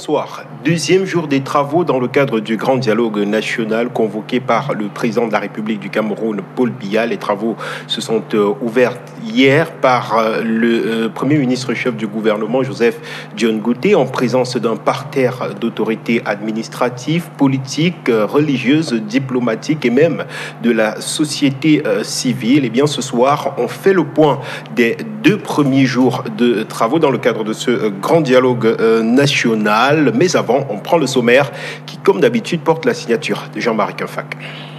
bonsoir. Deuxième jour des travaux dans le cadre du grand dialogue national convoqué par le président de la République du Cameroun, Paul Biya. Les travaux se sont ouverts hier par le Premier ministre chef du gouvernement, Joseph John Goutey, en présence d'un parterre d'autorités administratives, politiques, religieuses, diplomatiques et même de la société civile. Et bien ce soir, on fait le point des 2 premiers jours de travaux dans le cadre de ce grand dialogue national. Mais avant, on prend le sommaire qui, comme d'habitude, porte la signature de Jean-Marie Kinfac.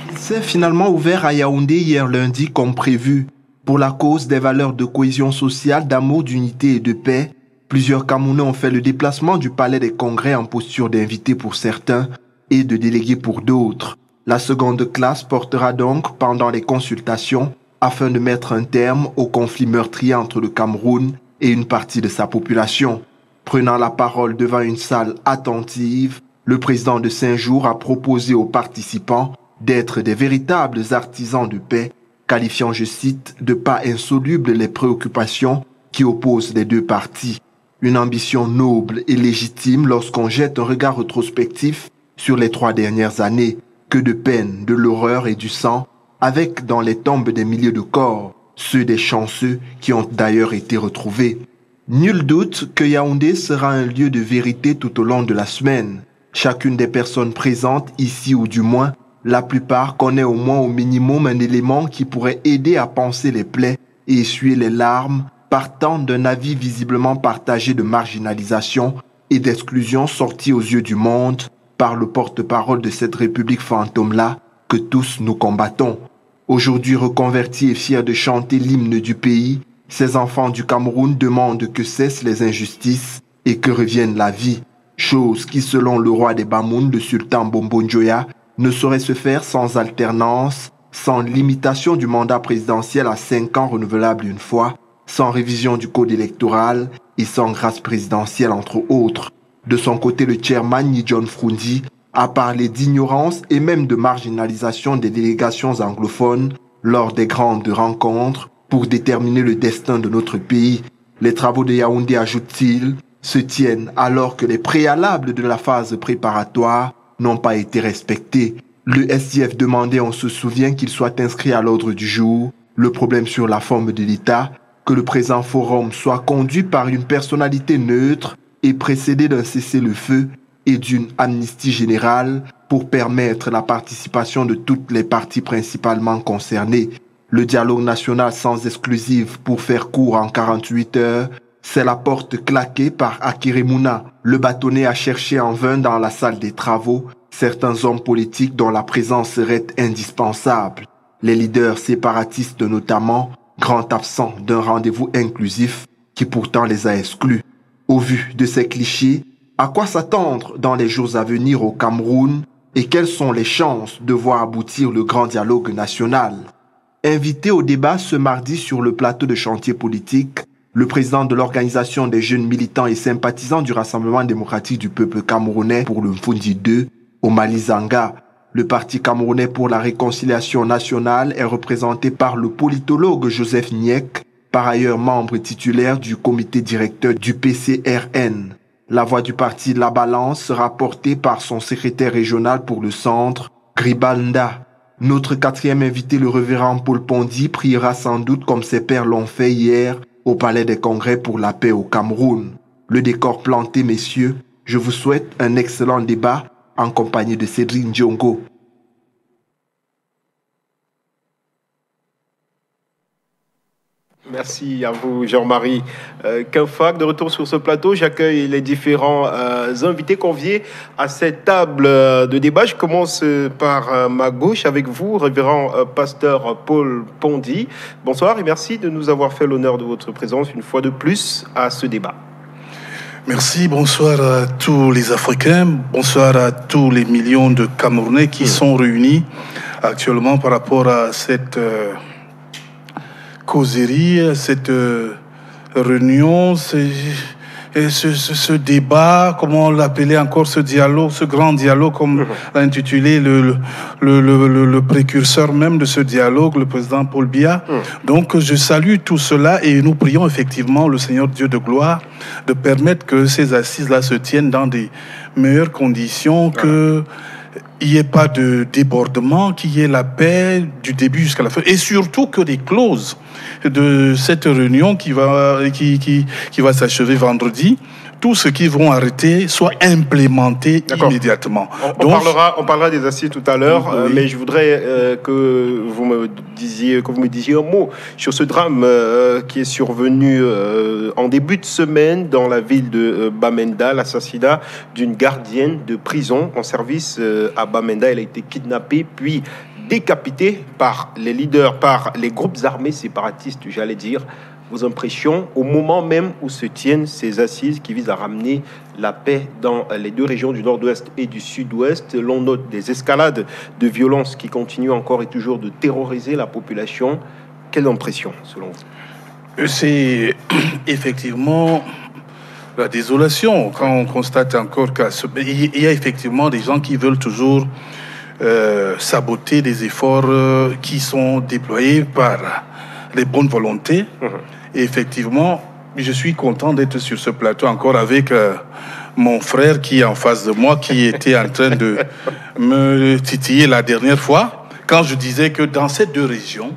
Il s'est finalement ouvert à Yaoundé hier lundi comme prévu. Pour la cause des valeurs de cohésion sociale, d'amour, d'unité et de paix, plusieurs Camerounais ont fait le déplacement du palais des congrès en posture d'invités pour certains et de délégués pour d'autres. La seconde classe portera donc pendant les consultations afin de mettre un terme au conflit meurtrier entre le Cameroun et une partie de sa population. Prenant la parole devant une salle attentive, le président de Saint-Jour a proposé aux participants d'être des véritables artisans de paix, qualifiant, je cite, de pas insolubles les préoccupations qui opposent les deux parties. Une ambition noble et légitime lorsqu'on jette un regard rétrospectif sur les 3 dernières années. Que de peine, de l'horreur et du sang, avec dans les tombes des milliers de corps, ceux des chanceux qui ont d'ailleurs été retrouvés. Nul doute que Yaoundé sera un lieu de vérité tout au long de la semaine. Chacune des personnes présentes ici, ou du moins, la plupart connaît au moins au minimum un élément qui pourrait aider à panser les plaies et essuyer les larmes, partant d'un avis visiblement partagé de marginalisation et d'exclusion sorti aux yeux du monde par le porte-parole de cette république fantôme-là que tous nous combattons. Aujourd'hui reconvertis et fiers de chanter l'hymne du pays, ces enfants du Cameroun demandent que cessent les injustices et que revienne la vie, chose qui, selon le roi des Bamoun, le sultan Bombo Njoya, ne saurait se faire sans alternance, sans limitation du mandat présidentiel à 5 ans renouvelable une fois, sans révision du code électoral et sans grâce présidentielle entre autres. De son côté, le chairman Nidjon Frundi a parlé d'ignorance et même de marginalisation des délégations anglophones lors des grandes rencontres pour déterminer le destin de notre pays. Les travaux de Yaoundé, ajoute-t-il, se tiennent alors que les préalables de la phase préparatoire n'ont pas été respectés. Le SIF demandait, on se souvient, qu'il soit inscrit à l'ordre du jour, le problème sur la forme de l'État, que le présent forum soit conduit par une personnalité neutre et précédé d'un cessez-le-feu et d'une amnistie générale pour permettre la participation de toutes les parties principalement concernées. Le dialogue national sans exclusive pour faire court en 48 heures, c'est la porte claquée par Akérémouna. Le bâtonnet a cherché en vain dans la salle des travaux certains hommes politiques dont la présence serait indispensable. Les leaders séparatistes notamment, grands absents d'un rendez-vous inclusif qui pourtant les a exclus. Au vu de ces clichés, à quoi s'attendre dans les jours à venir au Cameroun et quelles sont les chances de voir aboutir le grand dialogue national? Invité au débat ce mardi sur le plateau de chantier politique, le président de l'organisation des jeunes militants et sympathisants du Rassemblement démocratique du peuple camerounais pour le Mfundi 2, Omali Zanga. Le Parti camerounais pour la réconciliation nationale est représenté par le politologue Joseph Niek, par ailleurs membre titulaire du comité directeur du PCRN. La voix du parti La Balance sera portée par son secrétaire régional pour le centre, Gribalnda. Notre 4e invité, le révérend Paul Pondy, priera sans doute comme ses pairs l'ont fait hier au Palais des Congrès pour la paix au Cameroun. Le décor planté, messieurs, je vous souhaite un excellent débat en compagnie de Cédric Ndiongo. Merci à vous, Jean-Marie Kinfac. De retour sur ce plateau, j'accueille les différents invités conviés à cette table de débat. Je commence par ma gauche avec vous, révérend pasteur Paul Pondy. Bonsoir et merci de nous avoir fait l'honneur de votre présence une fois de plus à ce débat. Merci, bonsoir à tous les Africains, bonsoir à tous les millions de Camerounais qui sont réunis actuellement par rapport à cette causerie, cette réunion. ce débat, comment on l'appelait encore, ce dialogue, ce grand dialogue, comme l'a intitulé le précurseur même de ce dialogue, le président Paul Biya. Donc je salue tout cela et nous prions effectivement le Seigneur Dieu de gloire de permettre que ces assises-là se tiennent dans des meilleures conditions, qu'il n'y ait pas de débordement, qu'il y ait la paix du début jusqu'à la fin. Et surtout que les clauses de cette réunion qui va s'achever vendredi, tous ceux qui vont arrêter soient implémentés immédiatement. On parlera des assises tout à l'heure, mais je voudrais que vous me disiez un mot sur ce drame qui est survenu en début de semaine dans la ville de Bamenda, l'assassinat d'une gardienne de prison en service à Bamenda. Elle a été kidnappée puis décapitée par les leaders, par les groupes armés séparatistes, j'allais dire. Vos impressions au moment même où se tiennent ces assises qui visent à ramener la paix dans les deux régions du nord-ouest et du sud-ouest. L'on note des escalades de violence qui continuent encore et toujours de terroriser la population. Quelle impression, selon vous? C'est effectivement la désolation quand on constate encore qu'il y a effectivement des gens qui veulent toujours saboter des efforts qui sont déployés par les bonnes volontés. Et effectivement, je suis content d'être sur ce plateau encore avec mon frère qui est en face de moi, qui était en train de me titiller la dernière fois, quand je disais que dans ces deux régions,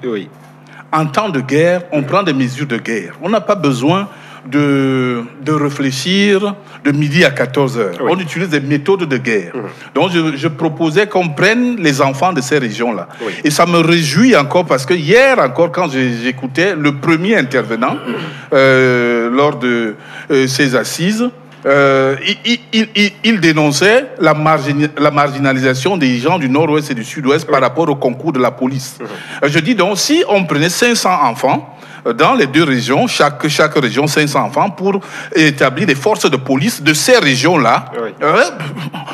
en temps de guerre, on prend des mesures de guerre. On n'a pas besoin de réfléchir de midi à 14 heures. On utilise des méthodes de guerre. Donc je proposais qu'on prenne les enfants de ces régions-là. Et ça me réjouit encore parce que hier encore, quand j'écoutais le premier intervenant lors de ces assises, il dénonçait la marginalisation des gens du nord-ouest et du sud-ouest par rapport au concours de la police. Je dis donc, si on prenait 500 enfants dans les deux régions, chaque région 500 enfants, pour établir des forces de police de ces régions-là,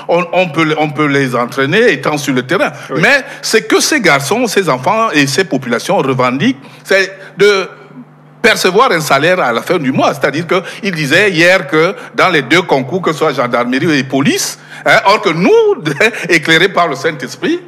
on peut les entraîner étant sur le terrain. Mais c'est que ces garçons, ces enfants et ces populations revendiquent, c'est de percevoir un salaire à la fin du mois. C'est-à-dire qu'il disait hier que dans les deux concours, que ce soit gendarmerie et police, or que nous, éclairés par le Saint-Esprit,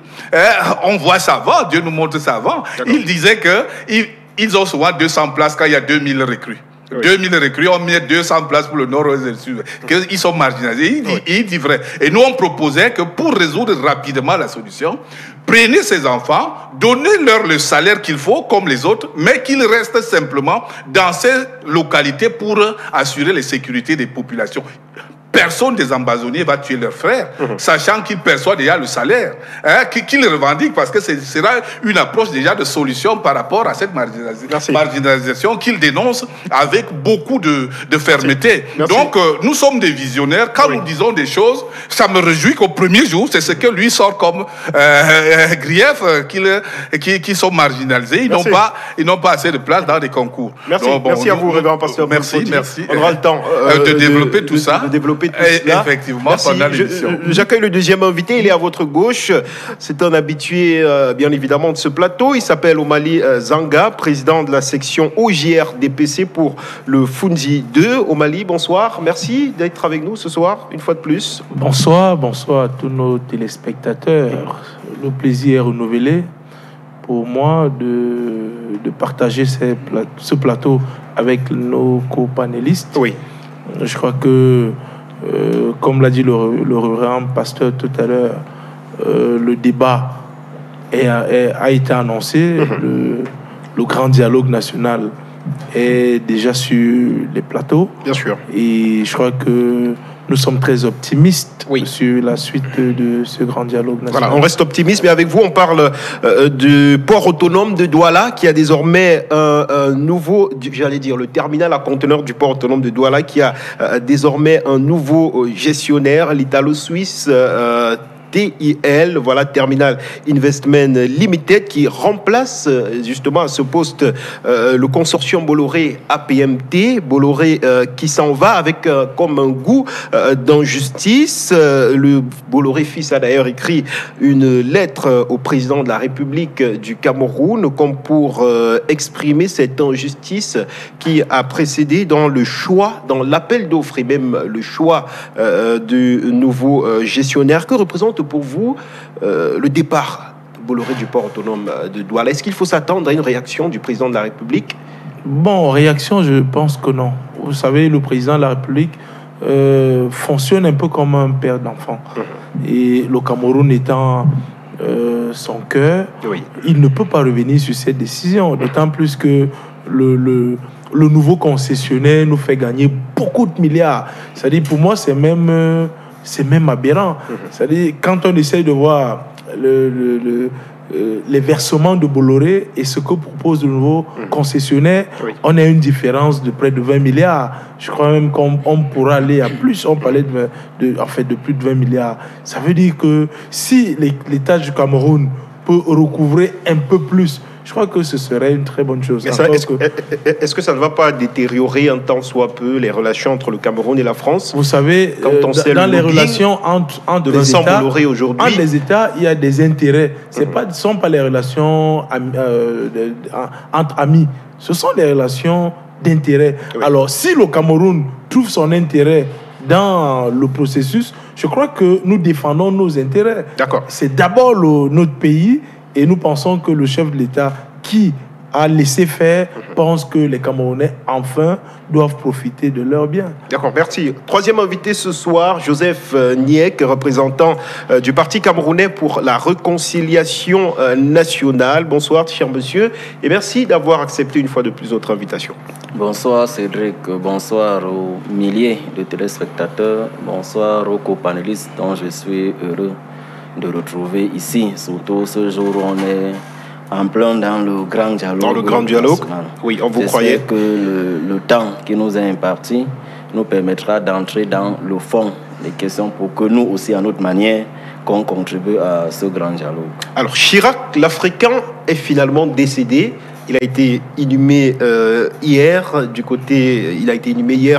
on voit ça va, Dieu nous montre ça va. Il disait qu'ils ont souvent 200 places quand il y a 2000 recrues. 2000 recrues, on met 200 places pour le nord-ouest et le sud. Ils sont marginalisés. Il dit vrai. Et nous, on proposait que pour résoudre rapidement la solution, prenez ces enfants, donnez-leur le salaire qu'il faut, comme les autres, mais qu'ils restent simplement dans ces localités pour assurer la sécurité des populations. Personne des ambassonniers va tuer leurs frères, sachant qu'ils perçoivent déjà le salaire, qu'ils revendiquent, parce que ce sera une approche déjà de solution par rapport à cette marginalisation qu'ils dénoncent avec beaucoup de fermeté. Merci. Donc, nous sommes des visionnaires. Quand nous disons des choses, ça me réjouit qu'au premier jour, c'est ce que lui sort comme grief, qu'ils sont marginalisés. Ils n'ont pas assez de place dans les concours. Merci, donc, merci à vous, révérend pasteur. Merci. On aura le temps de développer tout ça. Effectivement, pendant l'émission. J'accueille le deuxième invité, il est à votre gauche. C'est un habitué, bien évidemment, de ce plateau. Il s'appelle Omali Zanga, président de la section OJR DPC pour le Funzi 2. Omali, bonsoir. Merci d'être avec nous ce soir, une fois de plus. Bonsoir à tous nos téléspectateurs. Le plaisir est renouvelé pour moi de partager ce plateau avec nos co-panélistes. Je crois que comme l'a dit le révérend pasteur tout à l'heure, le débat a été annoncé. Le grand dialogue national est déjà sur les plateaux. Bien sûr. Et je crois que nous sommes très optimistes sur la suite de ce grand dialogue national. Voilà, on reste optimiste, mais avec vous, on parle du port autonome de Douala, qui a désormais un nouveau, j'allais dire, le terminal à conteneurs du port autonome de Douala, qui a désormais un nouveau gestionnaire, l'Italo-Suisse TIL, voilà, Terminal Investment Limited, qui remplace justement à ce poste le consortium Bolloré APMT. Bolloré qui s'en va avec comme un goût d'injustice. Le Bolloré fils a d'ailleurs écrit une lettre au président de la République du Cameroun comme pour exprimer cette injustice qui a précédé dans le choix, dans l'appel d'offres et même le choix du nouveau gestionnaire. Que représente pour vous le départ de Bolloré du port autonome de Douala? Est-ce qu'il faut s'attendre à une réaction du président de la République? Bon, réaction, je pense que non. Vous savez, le président de la République fonctionne un peu comme un père d'enfant. Et le Cameroun étant son cœur, oui, il ne peut pas revenir sur cette décision. D'autant plus que le nouveau concessionnaire nous fait gagner beaucoup de milliards. C'est-à-dire, pour moi, c'est même aberrant. C'est-à-dire, quand on essaye de voir les versements de Bolloré et ce que propose le nouveau concessionnaire, oui, on a une différence de près de 20 milliards. Je crois même qu'on pourra aller à plus. On parlait de plus de 20 milliards. Ça veut dire que si l'État du Cameroun peut recouvrer un peu plus, je crois que ce serait une très bonne chose. Est-ce que ça ne va pas détériorer un tant soit peu les relations entre le Cameroun et la France? Vous savez, dans les relations entre les États, il y a des intérêts. Ce ne sont pas les relations entre amis. Ce sont des relations d'intérêt. Oui. Alors, si le Cameroun trouve son intérêt dans le processus, je crois que nous défendons nos intérêts. D'accord. C'est d'abord notre pays. Et nous pensons que le chef de l'État qui a laissé faire pense que les Camerounais, enfin, doivent profiter de leurs biens. D'accord, merci. Troisième invité ce soir, Joseph Niek, représentant du Parti camerounais pour la réconciliation nationale. Bonsoir, cher monsieur, et merci d'avoir accepté une fois de plus notre invitation. Bonsoir Cédric, bonsoir aux milliers de téléspectateurs, bonsoir aux copanélistes dont je suis heureux de retrouver ici, surtout ce jour où on est en plein dans le grand dialogue. Dans le grand dialogue, oui, on vous croyait. Que le temps qui nous est imparti nous permettra d'entrer dans le fond des questions pour que nous aussi, à notre manière, qu'on contribue à ce grand dialogue. Alors, Chirac, l'Africain, est finalement décédé. Il a été inhumé hier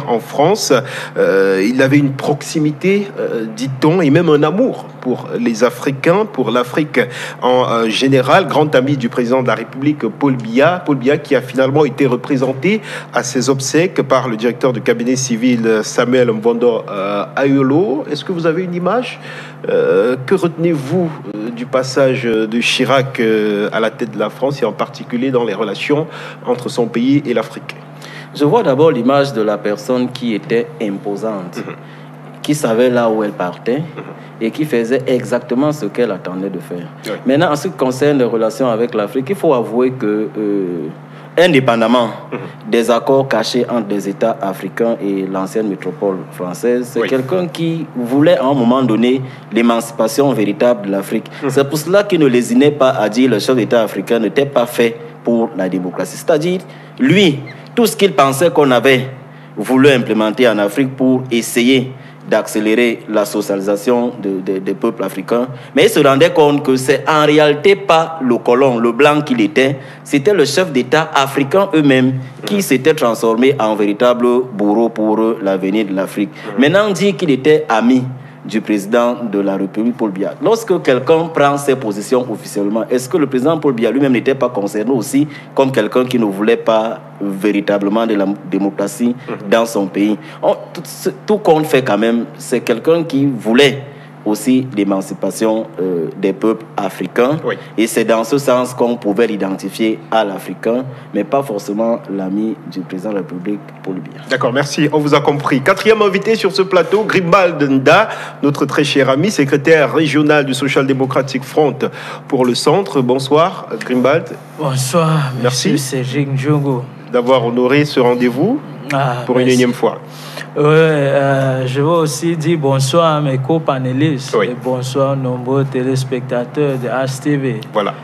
en France. Il avait une proximité, dit-on, et même un amour pour les Africains, pour l'Afrique en général. Grand ami du président de la République, Paul Biya. Paul Biya qui a finalement été représenté à ses obsèques par le directeur du cabinet civil Samuel Mvondo Ayolo. Est-ce que vous avez une image? Que retenez-vous du passage de Chirac à la tête de la France et en particulier dans les relations entre son pays et l'Afrique? Je vois d'abord l'image de la personne qui était imposante, qui savait là où elle partait et qui faisait exactement ce qu'elle attendait de faire. Oui. Maintenant, en ce qui concerne les relations avec l'Afrique, il faut avouer que, indépendamment des accords cachés entre les États africains et l'ancienne métropole française, c'est quelqu'un qui voulait à un moment donné l'émancipation véritable de l'Afrique. C'est pour cela qu'il ne lésinait pas à dire que le chef d'État africain n'était pas fait pour la démocratie. C'est-à-dire, lui, tout ce qu'il pensait qu'on avait voulu implémenter en Afrique pour essayer d'accélérer la socialisation des peuples africains, mais il se rendait compte que c'est en réalité pas le colon, le blanc qu'il était, c'était le chef d'État africain eux-mêmes qui s'était transformé en véritable bourreau pour l'avenir de l'Afrique. Maintenant, on dit qu'il était ami du président de la République, Paul Biya. Lorsque quelqu'un prend ses positions officiellement, est-ce que le président Paul Biya lui-même n'était pas concerné aussi comme quelqu'un qui ne voulait pas véritablement de la démocratie dans son pays? Tout compte fait quand même, c'est quelqu'un qui voulait aussi l'émancipation des peuples africains. Oui. Et c'est dans ce sens qu'on pouvait l'identifier à l'Africain, mais pas forcément l'ami du président de la République, Paul Biya. D'accord, merci, on vous a compris. Quatrième invité sur ce plateau, Grimbald Nda, notre très cher ami, secrétaire régional du Social Democratic Front pour le Centre. Bonsoir, Grimbald. Bonsoir, merci Cédric Ndjongo d'avoir honoré ce rendez-vous pour une énième fois. Je veux aussi dire bonsoir à mes co-panélistes et bonsoir aux nombreux téléspectateurs de HTV. Voilà.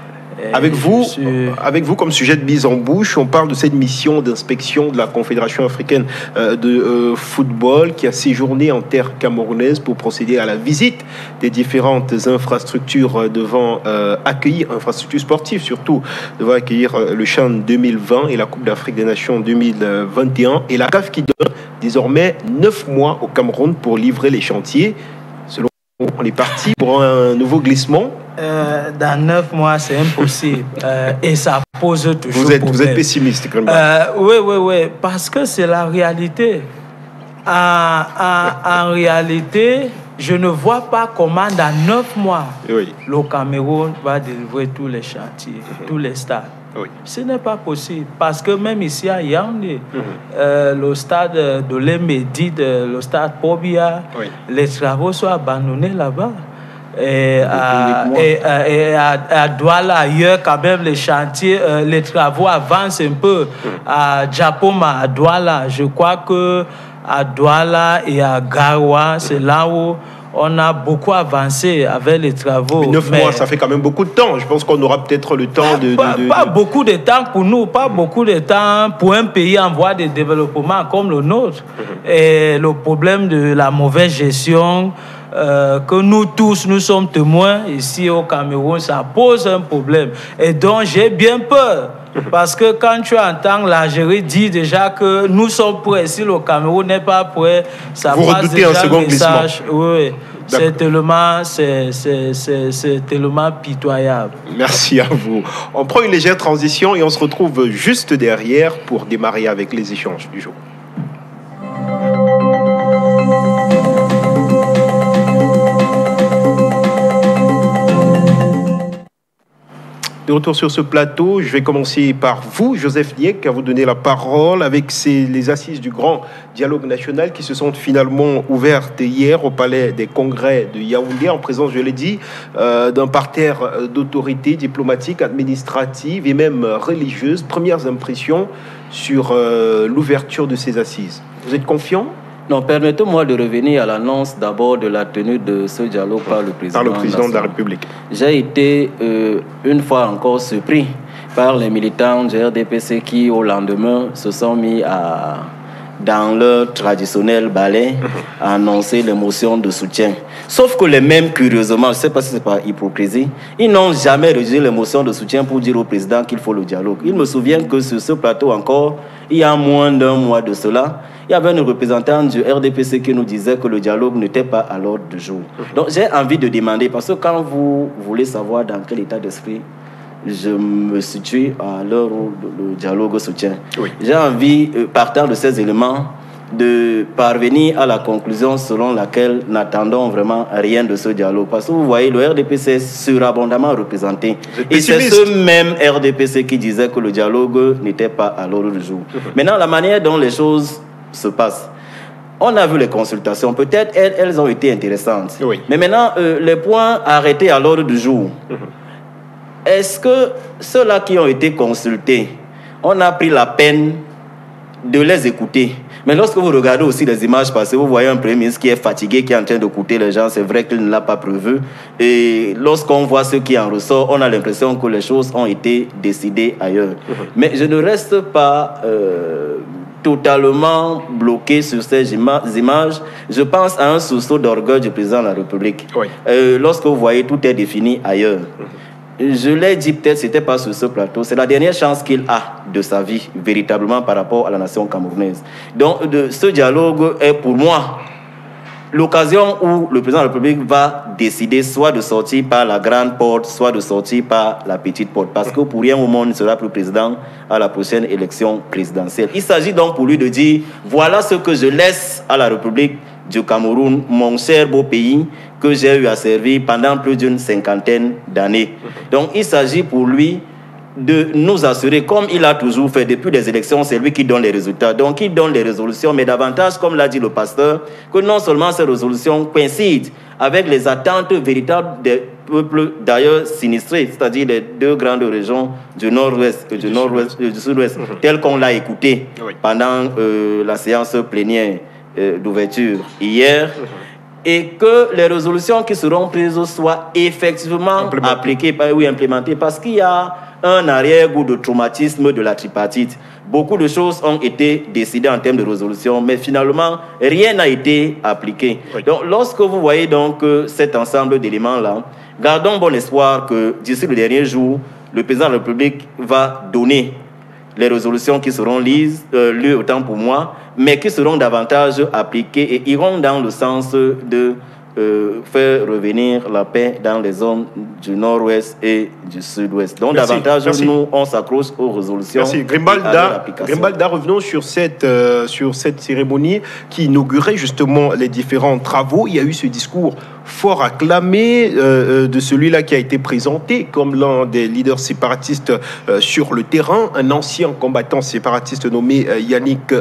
Avec vous, comme sujet de mise en bouche, on parle de cette mission d'inspection de la Confédération africaine de football qui a séjourné en terre camerounaise pour procéder à la visite des différentes infrastructures devant accueillir, infrastructures sportives surtout, devant accueillir le CHAN 2020 et la Coupe d'Afrique des Nations 2021. Et la CAF qui donne désormais 9 mois au Cameroun pour livrer les chantiers. Selon vous, on est parti pour un nouveau glissement. Dans 9 mois, c'est impossible. Et ça pose toujours problème. Vous êtes pessimiste, quand même. Oui, parce que c'est la réalité. En réalité, je ne vois pas comment dans 9 mois, le Cameroun va délivrer tous les chantiers, tous les stades. Ce n'est pas possible. Parce que même ici à Yaoundé, le stade de l'Emédide, le stade Pobia, les travaux sont abandonnés là-bas. Et à Douala, ailleurs, quand même, les chantiers, les travaux avancent un peu. À Djapoma, à Douala, je crois que à Douala et à Garoua, c'est là où on a beaucoup avancé avec les travaux. Mais 9 mois, ça fait quand même beaucoup de temps. Je pense qu'on aura peut-être le temps Pas beaucoup de temps pour nous, pas beaucoup de temps pour un pays en voie de développement comme le nôtre. Et le problème de la mauvaise gestion, que nous tous, nous sommes témoins ici au Cameroun, ça pose un problème. Et donc, j'ai bien peur. Parce que quand tu entends l'Algérie dire déjà que nous sommes prêts, si le Cameroun n'est pas prêt, ça passe déjà un second message. Oui, c'est tellement pitoyable. Merci à vous. On prend une légère transition et on se retrouve juste derrière pour démarrer avec les échanges du jour. De retour sur ce plateau, je vais commencer par vous, Joseph Niek, à vous donner la parole avec les assises du grand dialogue national qui se sont finalement ouvertes hier au palais des congrès de Yaoundé, en présence, je l'ai dit, d'un parterre d'autorités diplomatiques, administratives et même religieuses. Premières impressions sur l'ouverture de ces assises. Vous êtes confiant ? Non, permettez-moi de revenir à l'annonce d'abord de la tenue de ce dialogue par le président de la République. J'ai été une fois encore surpris par les militants du RDPC qui, au lendemain, se sont mis dans leur traditionnel ballet à annoncer les motions de soutien. Sauf que les mêmes, curieusement, je ne sais pas si c'est par hypocrisie, ils n'ont jamais rejeté les motions de soutien pour dire au président qu'il faut le dialogue. Il me souvient que sur ce plateau encore, il y a moins d'un mois de cela, il y avait une représentante du RDPC qui nous disait que le dialogue n'était pas à l'ordre du jour. Donc j'ai envie de demander, parce que quand vous voulez savoir dans quel état d'esprit je me situe à l'heure où le dialogue soutient, j'ai envie, partant de ces éléments, de parvenir à la conclusion selon laquelle n'attendons vraiment rien de ce dialogue. Parce que vous voyez, le RDPC est surabondamment représenté. Et c'est ce même RDPC qui disait que le dialogue n'était pas à l'ordre du jour. Maintenant, la manière dont les choses se passent, on a vu les consultations, peut-être elles ont été intéressantes. Mais maintenant, les points arrêtés à l'ordre du jour, est-ce que ceux-là qui ont été consultés, on a pris la peine de les écouter? Mais lorsque vous regardez aussi les images passées, vous voyez un Premier ministre qui est fatigué, qui est en train d'écouter les gens. C'est vrai qu'il ne l'a pas prévu. Et lorsqu'on voit ce qui en ressort, on a l'impression que les choses ont été décidées ailleurs. Mais je ne reste pas totalement bloqué sur ces images. Je pense à un sursaut d'orgueil du président de la République. Lorsque vous voyez, tout est défini ailleurs. Je l'ai dit, peut-être c'était pas sur ce plateau, c'est la dernière chance qu'il a de sa vie, véritablement par rapport à la nation camerounaise. Donc, ce dialogue est pour moi l'occasion où le président de la République va décider soit de sortir par la grande porte, soit de sortir par la petite porte. Parce que pour rien au monde, il ne sera plus président à la prochaine élection présidentielle. Il s'agit donc pour lui de dire, voilà ce que je laisse à la République du Cameroun, mon cher beau pays, que j'ai eu à servir pendant plus d'une 50aine d'années. Donc il s'agit pour lui de nous assurer, comme il a toujours fait depuis les élections, c'est lui qui donne les résultats. Donc il donne les résolutions, mais davantage, comme l'a dit le pasteur, que non seulement ces résolutions coïncident avec les attentes véritables des peuples d'ailleurs sinistrés, c'est-à-dire les deux grandes régions du nord-ouest et du sud-ouest, telles qu'on l'a écouté pendant la séance plénière d'ouverture hier. et que les résolutions qui seront prises soient effectivement implémentées, parce qu'il y a un arrière-goût de traumatisme de la tripartite. Beaucoup de choses ont été décidées en termes de résolution, mais finalement, rien n'a été appliqué. Oui. Donc, lorsque vous voyez donc cet ensemble d'éléments-là, gardons bon espoir que d'ici le dernier jour, le président de la République va donner les résolutions qui seront lues autant pour moi, mais qui seront davantage appliquées et iront dans le sens de faire revenir la paix dans les zones du nord-ouest et du sud-ouest. Donc, davantage, nous, on s'accroche aux résolutions. Merci. Grimbalda, revenons sur cette cérémonie qui inaugurait justement les différents travaux. Il y a eu ce discours fort acclamé de celui-là qui a été présenté comme l'un des leaders séparatistes sur le terrain, un ancien combattant séparatiste nommé Yannick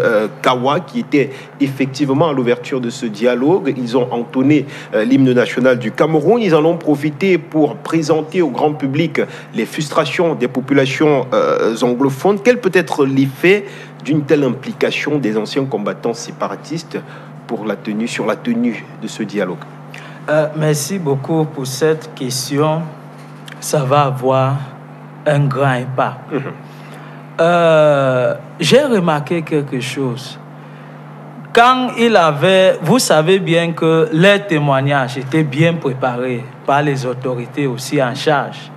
Kawa, qui était effectivement à l'ouverture de ce dialogue. Ils ont entonné l'hymne national du Cameroun. Ils en ont profité pour présenter au grand public les frustrations des populations anglophones. Quel peut être l'effet d'une telle implication des anciens combattants séparatistes sur la tenue de ce dialogue? Merci beaucoup pour cette question. Ça va avoir un grand impact. J'ai remarqué quelque chose. Quand vous savez bien que les témoignages étaient bien préparés par les autorités aussi en charge.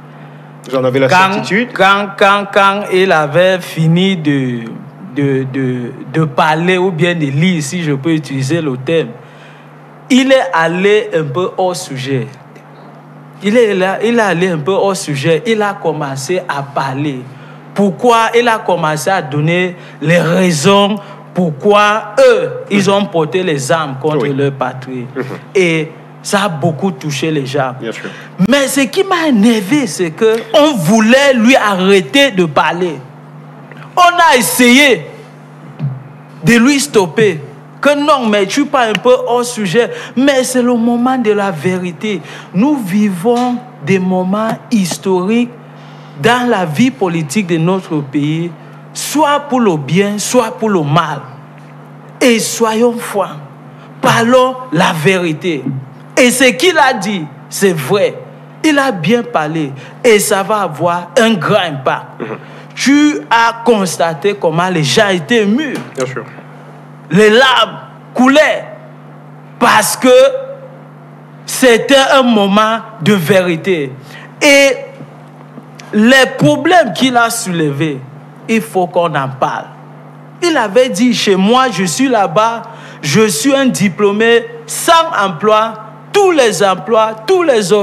J'en avais la certitude. Quand il avait fini de parler ou bien de lire, si je peux utiliser le terme, il est allé un peu hors sujet. Il est allé un peu hors sujet. Il a commencé à parler. Pourquoi? Il a commencé à donner les raisons pourquoi eux, ils ont porté les armes contre leur patrie. Et ça a beaucoup touché les gens. Bien sûr. Mais ce qui m'a énervé, c'est qu'on voulait lui arrêter de parler. On a essayé de lui stopper. Que non, mais tu parles un peu hors sujet. Mais c'est le moment de la vérité. Nous vivons des moments historiques dans la vie politique de notre pays, soit pour le bien, soit pour le mal. Et soyons francs. Parlons la vérité. Et ce qu'il a dit, c'est vrai. Il a bien parlé. Et ça va avoir un grand impact. Tu as constaté comment les gens étaient émus. Bien sûr. Les larmes coulaient parce que c'était un moment de vérité. Et les problèmes qu'il a soulevés, il faut qu'on en parle. Il avait dit, chez moi, je suis là-bas, je suis un diplômé sans emploi, tous les emplois, tous les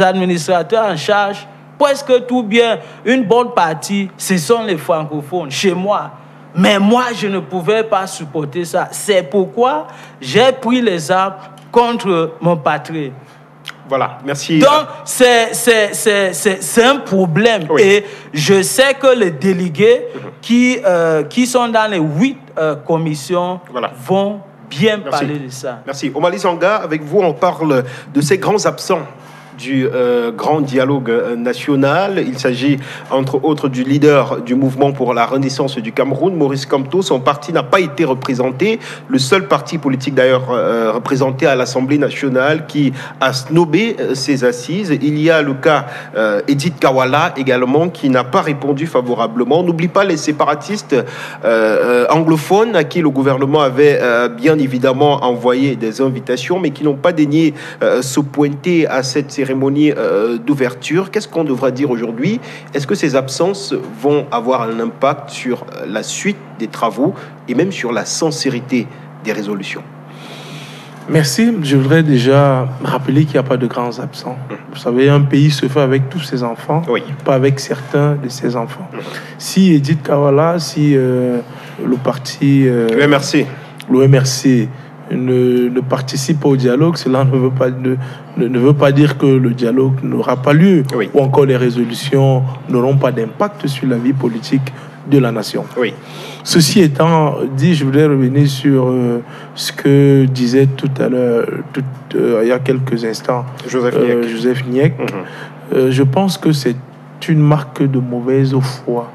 administrateurs en charge, presque tout bien, une bonne partie, ce sont les francophones, chez moi. Mais moi, je ne pouvais pas supporter ça. C'est pourquoi j'ai pris les armes contre mon patrie. Voilà, merci. Donc, c'est un problème. Oui. Et je sais que les délégués qui sont dans les 8 commissions vont bien parler de ça. Merci. Omali Zanga, avec vous, on parle de ces grands absents du grand dialogue national. Il s'agit, entre autres, du leader du mouvement pour la renaissance du Cameroun, Maurice Kamto. Son parti n'a pas été représenté. Le seul parti politique, d'ailleurs, représenté à l'Assemblée nationale qui a snobé ses assises. Il y a le cas Edith Kawala, également, qui n'a pas répondu favorablement. On n'oublie pas les séparatistes anglophones à qui le gouvernement avait bien évidemment envoyé des invitations, mais qui n'ont pas daigné se pointer à cette cérémonie d'ouverture. Qu'est-ce qu'on devra dire aujourd'hui? Est-ce que ces absences vont avoir un impact sur la suite des travaux et même sur la sincérité des résolutions? Merci. Je voudrais déjà rappeler qu'il n'y a pas de grands absents. Vous savez, un pays se fait avec tous ses enfants, pas avec certains de ses enfants. Si Edith Kawala, si le parti... l'UMRC ne participe pas au dialogue, cela ne veut pas dire que le dialogue n'aura pas lieu, ou encore les résolutions n'auront pas d'impact sur la vie politique de la nation. Ceci étant dit, je voudrais revenir sur ce que disait tout à l'heure, il y a quelques instants, Joseph Niek. Je pense que c'est une marque de mauvaise foi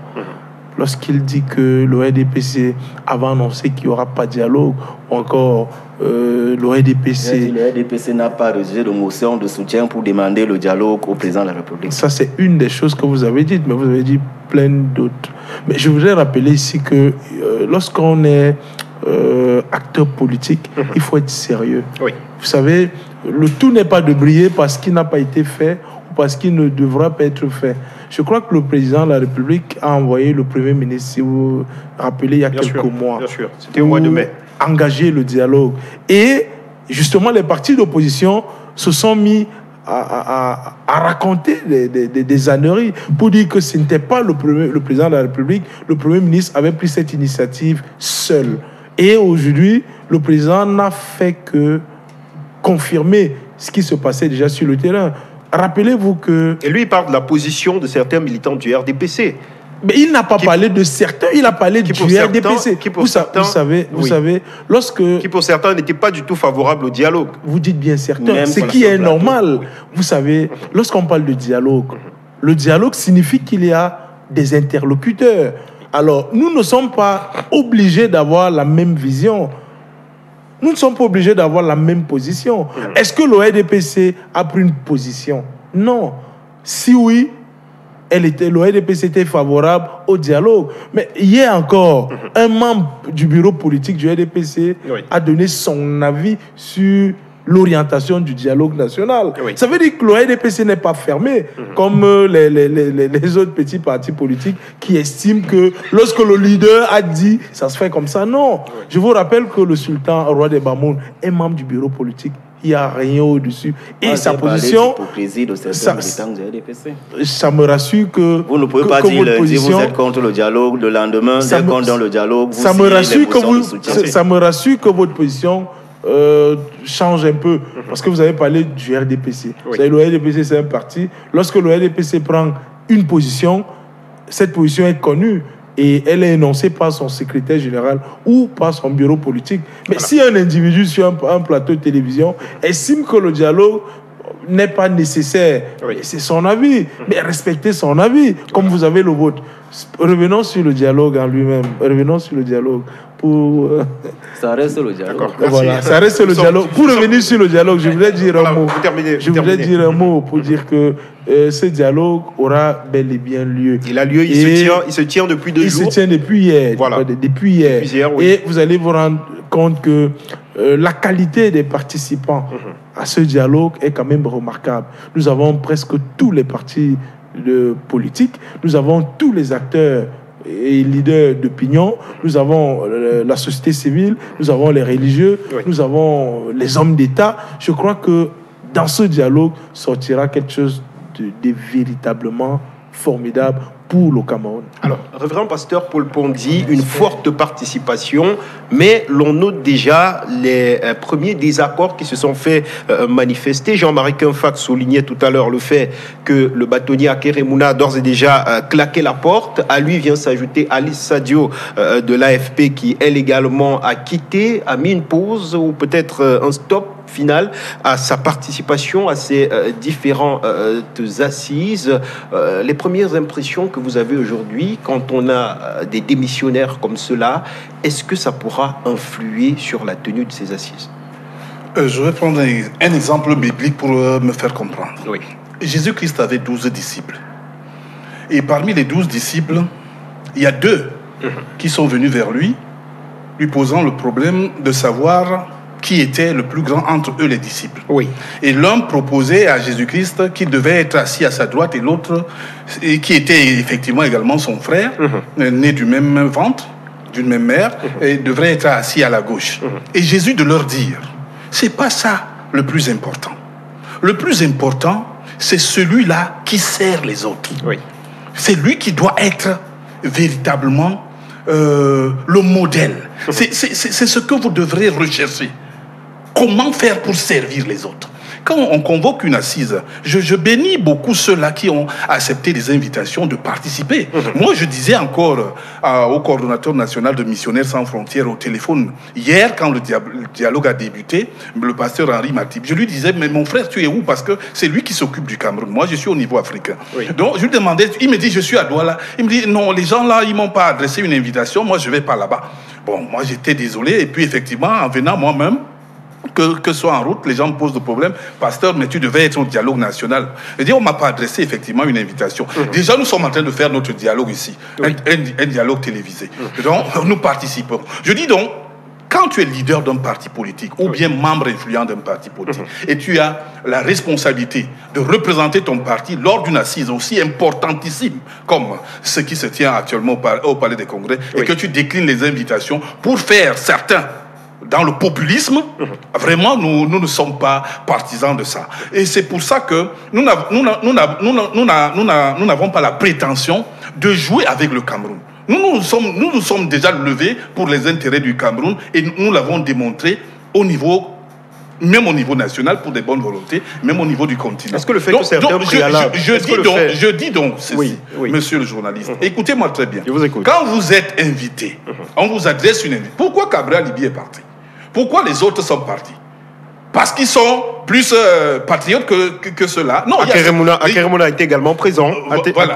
lorsqu'il dit que l'ORDPC avait annoncé qu'il n'y aura pas de dialogue, ou encore l'ORDPC... L'ORDPC n'a pas rejeté de motion de soutien pour demander le dialogue au président de la République. Ça, c'est une des choses que vous avez dites, mais vous avez dit plein d'autres. Mais je voudrais rappeler ici que lorsqu'on est acteur politique, il faut être sérieux. Oui. Vous savez, le tout n'est pas de briller parce qu'il n'a pas été fait ou parce qu'il ne devra pas être fait. Je crois que le président de la République a envoyé le Premier ministre, si vous vous rappelez, il y a quelques mois. Bien sûr, c'était au mois de mai. Engager le dialogue. Et justement, les partis d'opposition se sont mis à raconter des âneries pour dire que ce n'était pas le président de la République, le Premier ministre avait pris cette initiative seul. Et aujourd'hui, le président n'a fait que confirmer ce qui se passait déjà sur le terrain. Rappelez-vous que... Et lui, il parle de la position de certains militants du RDPC. Mais il n'a pas parlé de certains, il a parlé du RDPC. Vous savez, lorsque... Qui pour certains n'étaient pas du tout favorables au dialogue. Vous dites bien certains, ce qui est normal. Oui. Vous savez, lorsqu'on parle de dialogue, le dialogue signifie qu'il y a des interlocuteurs. Alors, nous ne sommes pas obligés d'avoir la même vision. Nous ne sommes pas obligés d'avoir la même position. Est-ce que l'ORDPC a pris une position? Non. Si oui, l'ORDPC était favorable au dialogue. Mais hier encore, un membre du bureau politique du RDPC a donné son avis sur l'orientation du dialogue national. Oui. Ça veut dire que le RDPC n'est pas fermé, comme les autres petits partis politiques qui estiment que lorsque le leader a dit, ça se fait comme ça. Non. Oui. Je vous rappelle que le sultan roi des Bamoun est membre du bureau politique. Il n'y a rien au-dessus. Et sa position... Ça me rassure que... Vous ne pouvez pas dire lundi, vous êtes contre le dialogue, le lendemain, vous êtes contre le dialogue. Ça me rassure que votre position... change un peu, parce que vous avez parlé du RDPC. Vous savez, le RDPC, c'est un parti. Lorsque le RDPC prend une position, cette position est connue et elle est énoncée par son secrétaire général ou par son bureau politique. Mais si un individu sur un plateau de télévision estime que le dialogue n'est pas nécessaire, c'est son avis, mais respectez son avis, comme vous avez le vôtre. Revenons sur le dialogue en lui-même. Revenons sur le dialogue. Ça reste le dialogue. Voilà, ça reste le dialogue. Pour revenir sur le dialogue, je voudrais dire un mot. Je voudrais dire un mot pour dire que ce dialogue aura bel et bien lieu. Il a lieu, il se tient depuis 2 jours. Il se tient depuis hier. Voilà. Depuis hier. Et vous allez vous rendre compte que la qualité des participants à ce dialogue est quand même remarquable. Nous avons presque tous les partis politiques, nous avons tous les acteurs et leaders d'opinion, nous avons la société civile, nous avons les religieux, nous avons les hommes d'État. Je crois que dans ce dialogue sortira quelque chose de véritablement formidable pour le Cameroun. Alors, révérend pasteur Paul Pondy, une forte participation, mais l'on note déjà les premiers désaccords qui se sont fait manifester. Jean-Marie Quinfac soulignait tout à l'heure le fait que le bâtonnier Akeremouna a d'ores et déjà claqué la porte. À lui vient s'ajouter Alice Sadio de l'AFP qui, elle également, a quitté, a mis une pause ou peut-être un stop final à sa participation à ces différentes assises. Les premières impressions que vous avez aujourd'hui, quand on a des démissionnaires comme cela, est-ce que ça pourra influer sur la tenue de ces assises? Je vais prendre un exemple biblique pour me faire comprendre. Oui. Jésus-Christ avait 12 disciples. Et parmi les 12 disciples, il y a 2 qui sont venus vers lui posant le problème de savoir qui était le plus grand entre eux, les disciples. Oui. Et l'un proposait à Jésus-Christ qu'il devait être assis à sa droite et l'autre, qui était effectivement également son frère, né du même ventre, d'une même mère, et devrait être assis à la gauche. Et Jésus de leur dire, c'est pas ça le plus important. Le plus important, c'est celui-là qui sert les autres. Oui. C'est lui qui doit être véritablement le modèle. C'est ce que vous devrez rechercher. Comment faire pour servir les autres? quand on convoque une assise, je bénis beaucoup ceux-là qui ont accepté des invitations de participer. Moi, je disais encore au coordonnateur national de Missionnaires sans frontières au téléphone, hier, quand le dialogue a débuté, le pasteur Henri Matip, je lui disais, mais mon frère, tu es où? Parce que c'est lui qui s'occupe du Cameroun. Moi, je suis au niveau africain. Oui. Donc, je lui demandais, il me dit, je suis à Douala. Il me dit, non, les gens là, ils m'ont pas adressé une invitation, moi, je vais pas là-bas. Bon, moi, j'étais désolé. Et puis, effectivement, en venant moi-même, que ce soit en route, les gens me posent des problèmes. Pasteur, mais tu devais être au dialogue national. Je dis, on ne m'a pas adressé effectivement une invitation. Déjà, nous sommes en train de faire notre dialogue ici, un dialogue télévisé. Donc, nous participons. Je dis donc, quand tu es leader d'un parti politique ou bien membre influent d'un parti politique et tu as la responsabilité de représenter ton parti lors d'une assise aussi importantissime comme ce qui se tient actuellement au Palais des Congrès et que tu déclines les invitations pour faire certains dans le populisme, vraiment, nous ne sommes pas partisans de ça. Et c'est pour ça que nous n'avons pas la prétention de jouer avec le Cameroun. Nous nous sommes déjà levés pour les intérêts du Cameroun et nous l'avons démontré même au niveau national pour des bonnes volontés, même au niveau du continent. Est-ce que le fait que certains préalables... Je dis donc ceci, monsieur le journaliste. Écoutez-moi très bien. Je vous écoute. Quand vous êtes invité, on vous adresse une invitation. Pourquoi Cabral Libi est parti? Pourquoi les autres sont partis? Parce qu'ils sont plus patriotes que ceux-là. Non, Akeremouna a été également présent.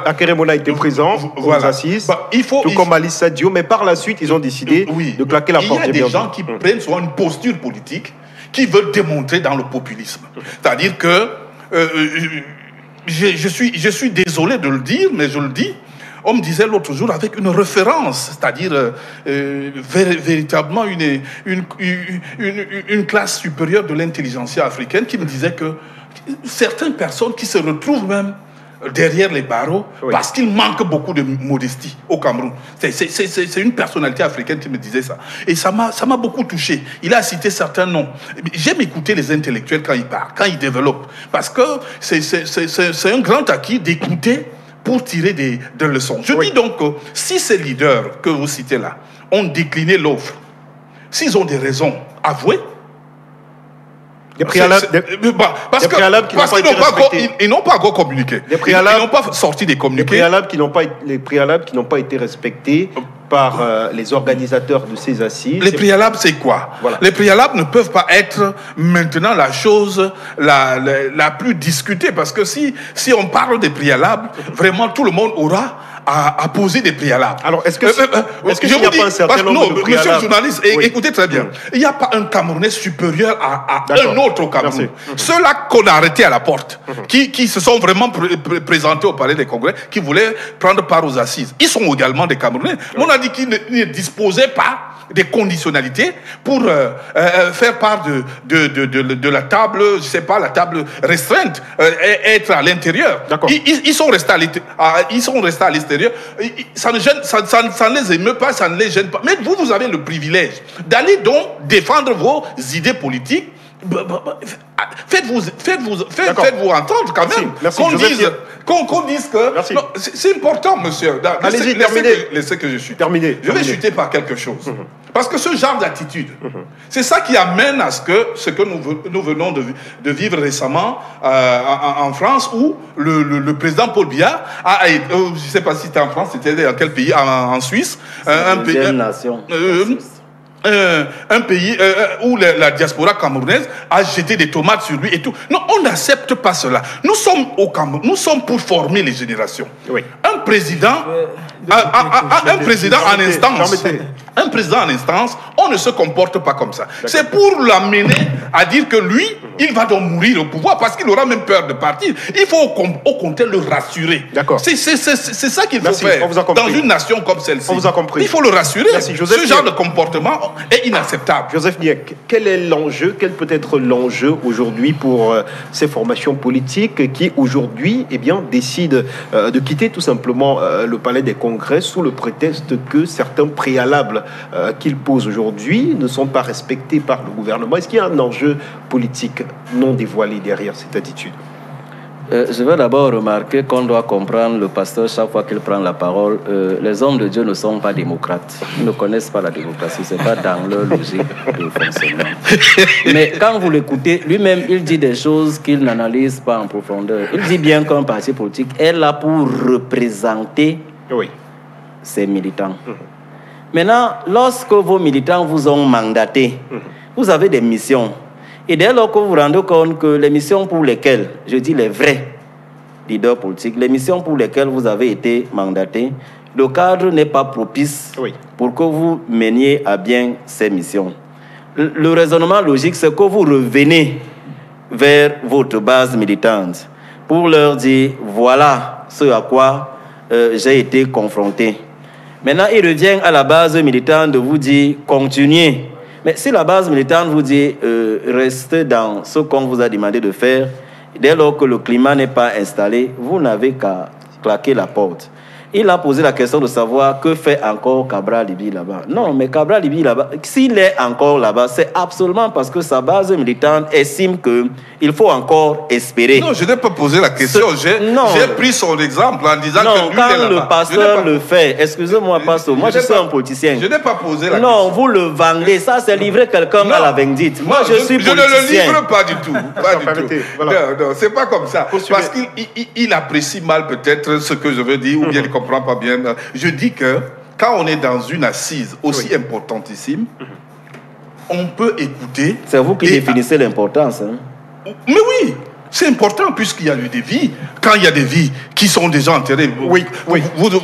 Akeremouna a été présent aux assises, tout comme Alice Sadio, mais par la suite, ils ont décidé de claquer la porte. Il y a des gens qui prennent souvent une posture politique qui veulent démontrer dans le populisme. C'est-à-dire que je suis désolé de le dire, mais je le dis. On me disait l'autre jour avec une référence, c'est-à-dire véritablement une classe supérieure de l'intelligentsia africaine qui me disait que certaines personnes qui se retrouvent même derrière les barreaux parce qu'il manque beaucoup de modestie au Cameroun. C'est une personnalité africaine qui me disait ça. Et ça m'a beaucoup touché. Il a cité certains noms. J'aime écouter les intellectuels quand ils parlent, quand ils développent. Parce que c'est un grand acquis d'écouter pour tirer des leçons. Je dis donc que si ces leaders que vous citez là ont décliné l'offre, s'ils ont des raisons avouées, des préalables ils n'ont pas encore communiqué. Ils n'ont pas sorti des communiqués. Les préalables qui n'ont pas été respectés par les organisateurs de ces assises. Les préalables, c'est quoi? Les préalables ne peuvent pas être maintenant la chose la plus discutée. Parce que si on parle des préalables, vraiment tout le monde aura à poser des préalables. Alors, est-ce qu'il n'y a pas un certain nombre de préalables? Monsieur le journaliste, écoutez très bien. Il n'y a pas un Camerounais supérieur à un autre au Cameroun. Ceux-là qu'on a arrêtés à la porte, qui se sont vraiment présentés au Palais des Congrès, qui voulaient prendre part aux assises, ils sont également des Camerounais. On a dit qu'ils ne disposaient pas des conditionnalités pour faire part de la table, je sais pas, la table restreinte, être à l'intérieur. Ils sont restés à l'extérieur. Ça ne les émeut pas, ça ne les gêne pas. Mais vous avez le privilège d'aller donc défendre vos idées politiques. Faites-vous entendre quand même. Qu'on dise que... C'est important, monsieur. Allez-y, terminez. Laissez que je chute. Je vais chuter par quelque chose. Parce que ce genre d'attitude, c'est ça qui amène à ce que nous venons de vivre récemment en France, où le président Paul Biya je ne sais pas si c'était en France, c'était dans quel pays? En Suisse. Un pays où la diaspora camerounaise a jeté des tomates sur lui et tout. Non, on n'accepte pas cela. Nous sommes au Cameroun, nous sommes pour former les générations. Un président en instance, on ne se comporte pas comme ça. C'est pour l'amener à dire que lui, il va donc mourir au pouvoir parce qu'il aura même peur de partir. Il faut au contraire le rassurer. C'est ça qu'il faut faire dans une nation comme celle-ci. Il faut le rassurer. Ce genre de comportement est inacceptable. Joseph Niek, quel peut être l'enjeu aujourd'hui pour ces formations politiques qui aujourd'hui décident de quitter tout simplement le Palais des Congrès sous le prétexte que certains préalables qu'ils posent aujourd'hui ne sont pas respectés par le gouvernement? Est-ce qu'il y a un enjeu politique non dévoilé derrière cette attitude? Je vais d'abord remarquer qu'on doit comprendre le pasteur chaque fois qu'il prend la parole. Les hommes de Dieu ne sont pas démocrates. Ils ne connaissent pas la démocratie. Ce n'est pas dans leur logique de fonctionnement. Mais quand vous l'écoutez, lui-même, il dit des choses qu'il n'analyse pas en profondeur. Il dit bien qu'un parti politique est là pour représenter ses militants. Maintenant, lorsque vos militants vous ont mandaté, vous avez des missions. Et dès lors que vous vous rendez compte que les missions pour lesquelles, je dis les vrais leaders politiques, les missions pour lesquelles vous avez été mandaté, le cadre n'est pas propice pour que vous meniez à bien ces missions. Le raisonnement logique, c'est que vous revenez vers votre base militante pour leur dire, voilà ce à quoi j'ai été confronté. Maintenant, il revient à la base militante de vous dire, continuez. Mais si la base militante vous dit restez dans ce qu'on vous a demandé de faire, dès lors que le climat n'est pas installé, vous n'avez qu'à claquer la porte. Il a posé la question de savoir que fait encore Cabral Libye là-bas. Non, mais Cabral Libye là-bas, s'il est encore là-bas, c'est absolument parce que sa base militante estime qu'il faut encore espérer. Non, je n'ai pas posé la question. J'ai pris son exemple en disant que lui quand est là-bas. le pasteur le fait, excusez-moi, pasteur, moi je suis un politicien. Je n'ai pas posé la question. Non, vous le vendez. Ça, c'est livrer quelqu'un à la vindicte. Moi, je suis politicien. Je ne le livre pas du tout. Pas du tout. Voilà. Non, c'est pas comme ça. Parce qu'il apprécie mal peut-être ce que je veux dire, ou bien il comprend pas bien. Je dis que quand on est dans une assise aussi importantissime, on peut écouter. C'est vous qui définissez l'importance. Hein? Mais oui, c'est important puisqu'il y a eu des vies. Quand il y a des vies qui sont déjà enterrées, vous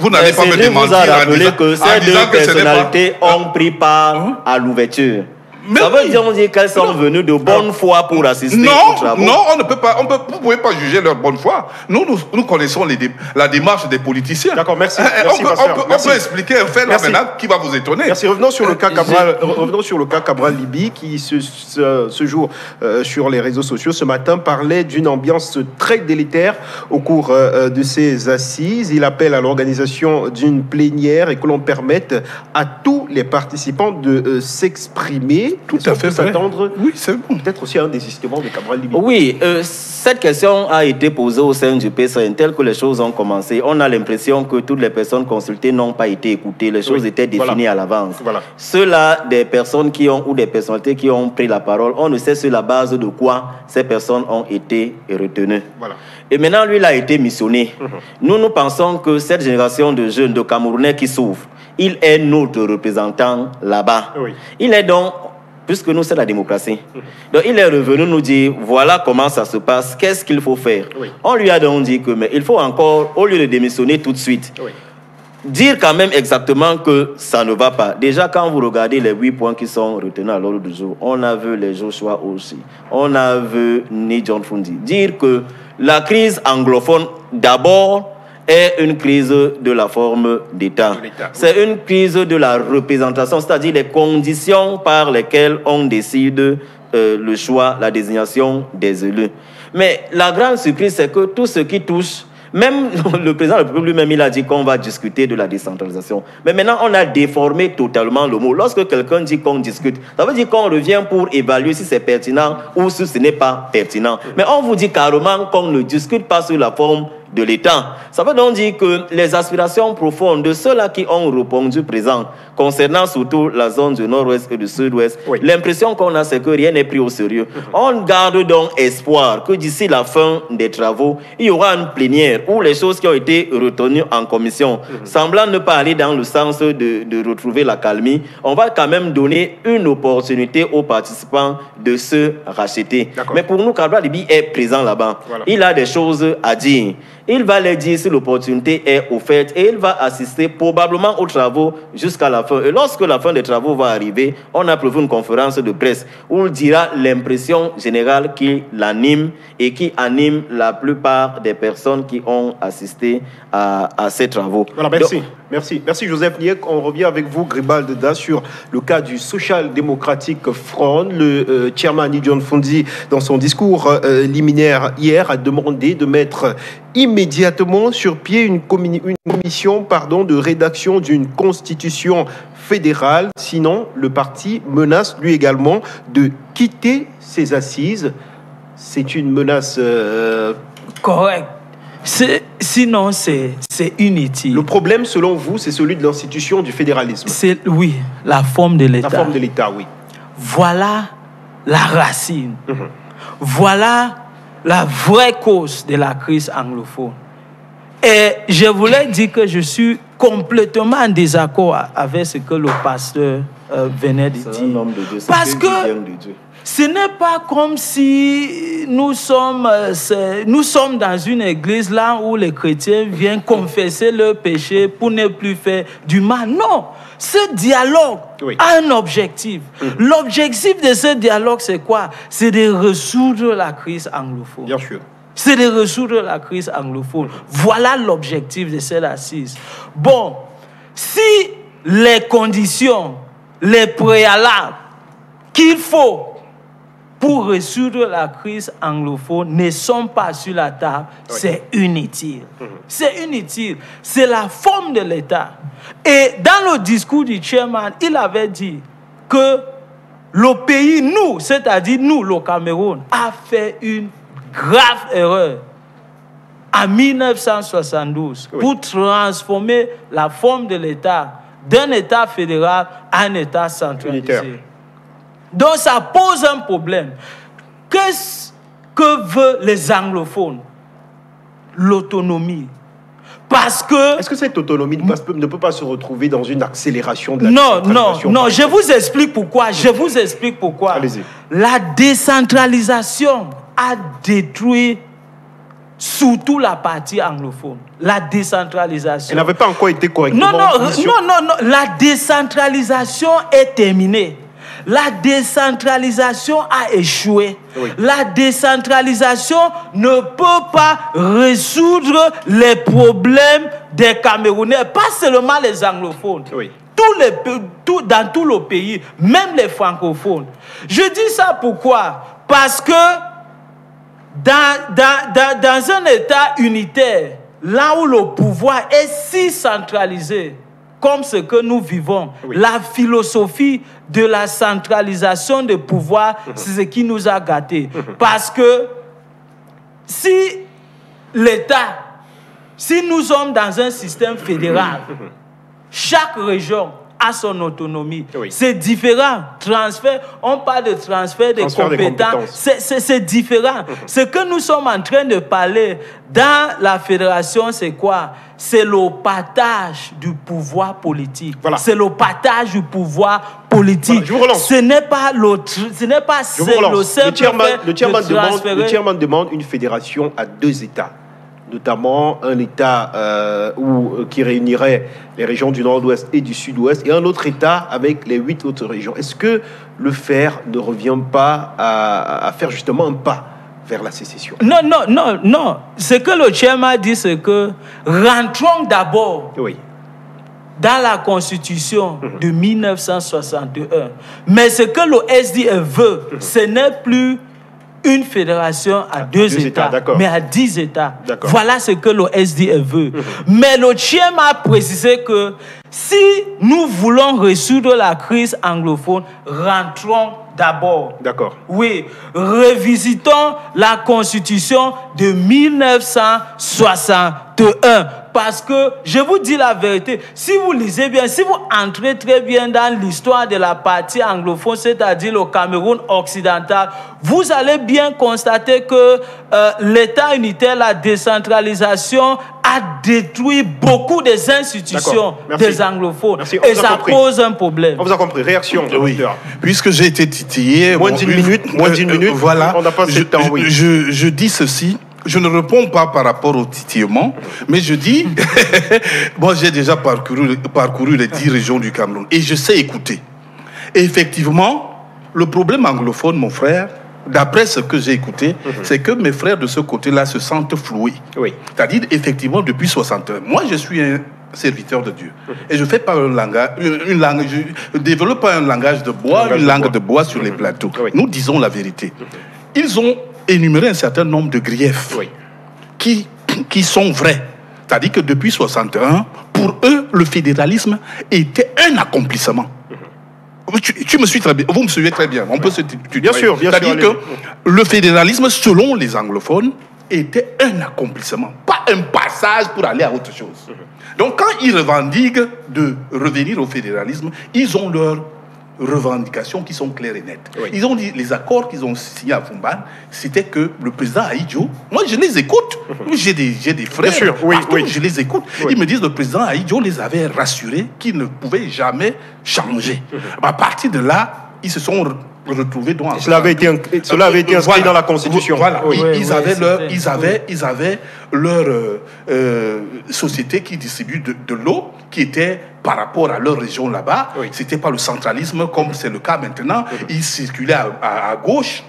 n'allez pas me demander. Vous a rappelé que ces deux personnalités ont pris part à l'ouverture. Mais ça veut dire qu'elles sont venues de bonne foi pour assister aux travaux. Non, on ne peut pas. Vous ne pouvez pas juger leur bonne foi. Nous connaissons la démarche des politiciens. D'accord, merci. On peut expliquer un fait là maintenant qui va vous étonner. Merci. Revenons sur le cas Cabral Libye qui ce jour sur les réseaux sociaux ce matin parlait d'une ambiance très délétère au cours de ces assises. Il appelle à l'organisation d'une plénière et que l'on permette à tous les participants de s'exprimer. Tout à fait vrai. Oui, c'est bon. Peut-être aussi un désistement de Cabral Libye. Oui, cette question a été posée au sein du PCN. Tel que les choses ont commencé, on a l'impression que toutes les personnes consultées n'ont pas été écoutées. Les choses étaient définies à l'avance. Voilà. Ceux-là, des personnes qui ont, ou des personnalités qui ont pris la parole, on ne sait sur la base de quoi ces personnes ont été retenues. Voilà. Et maintenant, lui, il a été missionné. Nous pensons que cette génération de jeunes, de Camerounais qui souffrent, il est notre représentant là-bas. Oui. Il est donc, puisque nous, c'est la démocratie. Donc, il est revenu nous dire, voilà comment ça se passe, qu'est-ce qu'il faut faire. Oui. On lui a donc dit que, mais il faut encore, au lieu de démissionner tout de suite, dire quand même exactement que ça ne va pas. Déjà, quand vous regardez les 8 points qui sont retenus à l'ordre du jour, on a vu les Joshua aussi, on a vu Ni John Fundi dire que la crise anglophone, d'abord, est une crise de la forme d'État. C'est une crise de la représentation, c'est-à-dire les conditions par lesquelles on décide le choix, la désignation des élus. Mais la grande surprise, c'est que tout ce qui touche, même le président de la République lui-même, il a dit qu'on va discuter de la décentralisation. Mais maintenant, on a déformé totalement le mot. Lorsque quelqu'un dit qu'on discute, ça veut dire qu'on revient pour évaluer si c'est pertinent ou si ce n'est pas pertinent. Mais on vous dit carrément qu'on ne discute pas sur la forme de l'État. Ça veut donc dire que les aspirations profondes de ceux-là qui ont répondu présent, concernant surtout la zone du nord-ouest et du sud-ouest, l'impression qu'on a, c'est que rien n'est pris au sérieux. On garde donc espoir que d'ici la fin des travaux, il y aura une plénière où les choses qui ont été retenues en commission, semblant ne pas aller dans le sens de retrouver la calmie, on va quand même donner une opportunité aux participants de se racheter. Mais pour nous, Cabral Libye est présent là-bas. Il a des choses à dire. Il va les dire si l'opportunité est offerte et il va assister probablement aux travaux jusqu'à la fin. Et lorsque la fin des travaux va arriver, on a prévu une conférence de presse où il dira l'impression générale qui l'anime et qui anime la plupart des personnes qui ont assisté à ces travaux. Voilà, merci. Merci Joseph Niek. On revient avec vous, Gribal Deda, sur le cas du Social Democratic Front. Le chairman Ni John Fundi, dans son discours liminaire hier, a demandé de mettre immédiatement sur pied une commission de rédaction d'une constitution fédérale. Sinon, le parti menace lui également de quitter ses assises. C'est une menace correct. Sinon, c'est inutile. Le problème, selon vous, c'est celui de l'institution du fédéralisme. Oui, la forme de l'État. La forme de l'État, oui. Voilà la racine. Voilà la vraie cause de la crise anglophone. Et je voulais dire que je suis complètement en désaccord avec ce que le pasteur venait de dire. Parce que ce n'est pas comme si nous sommes dans une église là où les chrétiens viennent confesser leurs péchés pour ne plus faire du mal. Non, ce dialogue a un objectif. L'objectif de ce dialogue, c'est quoi? C'est de résoudre la crise anglophone. Bien sûr. C'est de résoudre la crise anglophone. Voilà l'objectif de cette assise. Bon, si les conditions, les préalables qu'il faut pour résoudre la crise anglophone ne sont pas sur la table, c'est inutile. C'est inutile. C'est la forme de l'État. Et dans le discours du chairman, il avait dit que le pays, nous, c'est-à-dire nous, le Cameroun, a fait une grave erreur en 1972 pour transformer la forme de l'État d'un État fédéral à un État centralisé. Donc ça pose un problème. Qu'est-ce que veulent les anglophones? L'autonomie. Parce que... Est-ce que cette autonomie ne peut pas se retrouver dans une accélération de la décentralisation? Non, je vous explique pourquoi. Allez-y. La décentralisation a détruit surtout la partie anglophone. La décentralisation. Elle n'avait pas encore été correctement... Non. La décentralisation est terminée. La décentralisation a échoué. La décentralisation ne peut pas résoudre les problèmes des Camerounais, pas seulement les anglophones. Dans tout le pays, même les francophones. Je dis ça pourquoi? Parce que dans un État unitaire, là où le pouvoir est si centralisé, comme ce que nous vivons, la philosophie de la centralisation de pouvoir, c'est ce qui nous a gâtés. Parce que si nous sommes dans un système fédéral, chaque région a son autonomie. C'est différent. On parle de transfert de compétences. C'est différent. Ce que nous sommes en train de parler dans la fédération, c'est quoi? C'est le partage du pouvoir politique. C'est le partage du pouvoir politique. Ce n'est pas le simple fait de transférer. Le chairman demande une fédération à 2 États. Notamment un État qui réunirait les régions du Nord-Ouest et du Sud-Ouest, et un autre État avec les 8 autres régions. Est-ce que le faire ne revient pas à faire justement un pas vers la sécession? Non. Ce que le chairman dit, c'est que rentrons d'abord dans la Constitution de 1961. Mais ce que le SDF veut, ce n'est plus une fédération à 2 États, mais à 10 États. Voilà ce que le SDF veut. Mais le chairman a précisé que si nous voulons résoudre la crise anglophone, rentrons d'abord. Oui, revisitons la Constitution de 1961. Parce que, je vous dis la vérité, si vous lisez bien, si vous entrez très bien dans l'histoire de la partie anglophone, c'est-à-dire le Cameroun occidental, vous allez bien constater que l'État unitaire, la décentralisation, a détruit beaucoup des institutions des anglophones. Et ça pose un problème. On vous a compris. Réaction. Puisque j'ai été titillé... Moins d'une minute. Voilà. On n'a pas assez de temps, je dis ceci. Je ne réponds pas par rapport au titillement, mais je dis, moi j'ai déjà parcouru les 10 régions du Cameroun et je sais écouter. Et effectivement, le problème anglophone, mon frère, d'après ce que j'ai écouté, c'est que mes frères de ce côté-là se sentent floués. C'est-à-dire, effectivement, depuis 61. Moi, je suis un serviteur de Dieu. Et je fais pas je développe pas un langage de bois, une langue de bois sur les plateaux. Nous disons la vérité. Ils ont énumérer un certain nombre de griefs qui sont vrais. C'est-à-dire que depuis 61, pour eux, le fédéralisme était un accomplissement. Tu me suis très bien, vous me suivez très bien. On peut se tutoyer. Bien sûr. C'est-à-dire que le fédéralisme, selon les anglophones, était un accomplissement, pas un passage pour aller à autre chose. Donc quand ils revendiquent de revenir au fédéralisme, ils ont leurs revendications qui sont claires et nettes. Oui. Ils ont dit, les accords qu'ils ont signés à Fumban, c'était que le président Ahidjo, moi je les écoute, j'ai des frères, bien sûr, je les écoute, ils me disent que le président Ahidjo les avait rassurés qu'ils ne pouvaient jamais changer. À partir de là, ils se sont retrouvés dans cela avait été inscrit dans la Constitution. Voilà, ils avaient leur société qui distribue de l'eau, qui était par rapport à leur région là-bas. C'était pas le centralisme comme c'est le cas maintenant. Ils circulaient à gauche.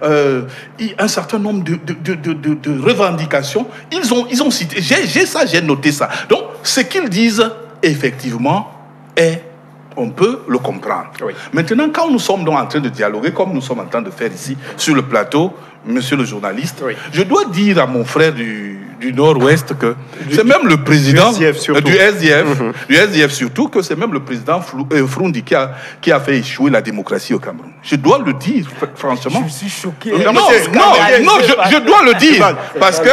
Un certain nombre de revendications. Ils ont cité. J'ai noté ça. Donc, ce qu'ils disent effectivement on peut le comprendre. Maintenant, quand nous sommes donc en train de dialoguer, comme nous sommes en train de faire ici, sur le plateau, monsieur le journaliste, je dois dire à mon frère du Nord-Ouest que c'est même le président du SDF surtout, que c'est même le président Froundi qui a fait échouer la démocratie au Cameroun. Je dois le dire, franchement. Je suis choqué. Non, je dois le dire. Parce que,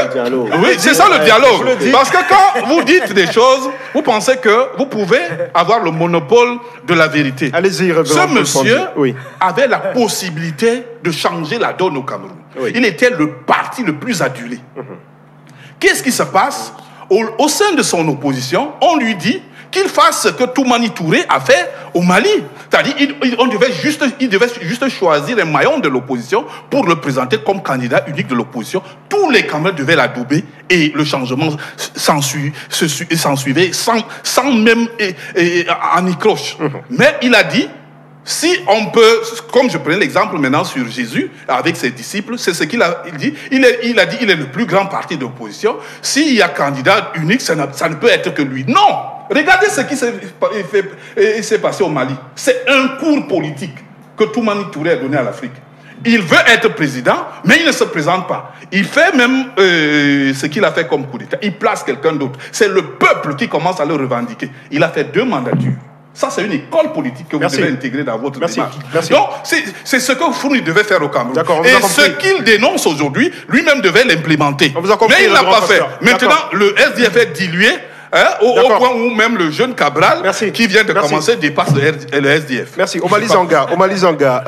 oui, c'est ça le dialogue. Parce que quand vous dites des choses, vous pensez que vous pouvez avoir le monopole de la vérité. Allez-y, ce monsieur avait la possibilité de changer la donne au Cameroun. Il était le parti le plus adulé. Qu'est-ce qui se passe? Au sein de son opposition, on lui dit qu'il fasse ce que Toumani Touré a fait au Mali. C'est-à-dire il devait juste choisir un maillon de l'opposition pour le présenter comme candidat unique de l'opposition. Tous les Camerounais devaient l'adouber et le changement s'ensuivait sans même en y-croche. Mais il a dit, si on peut, comme je prenais l'exemple maintenant sur Jésus avec ses disciples, c'est ce qu'il a dit. Il a dit, il est le plus grand parti d'opposition. S'il y a candidat unique, ça ne peut être que lui. Non! Regardez ce qui s'est passé au Mali. C'est un cours politique que Toumani Touré a donné à l'Afrique. Il veut être président, mais il ne se présente pas. Il fait même ce qu'il a fait comme coup d'État. Il place quelqu'un d'autre. C'est le peuple qui commence à le revendiquer. Il a fait 2 mandatures. Ça, c'est une école politique que vous devez intégrer dans votre démarche. Donc, c'est ce que Froundi devait faire au Cameroun. Et ce qu'il dénonce aujourd'hui, lui-même devait l'implémenter. Mais il ne l'a pas fait. Maintenant, le SDF est dilué au point où même le jeune Cabral, qui vient de commencer, dépasse le SDF. Merci. Omali Zanga,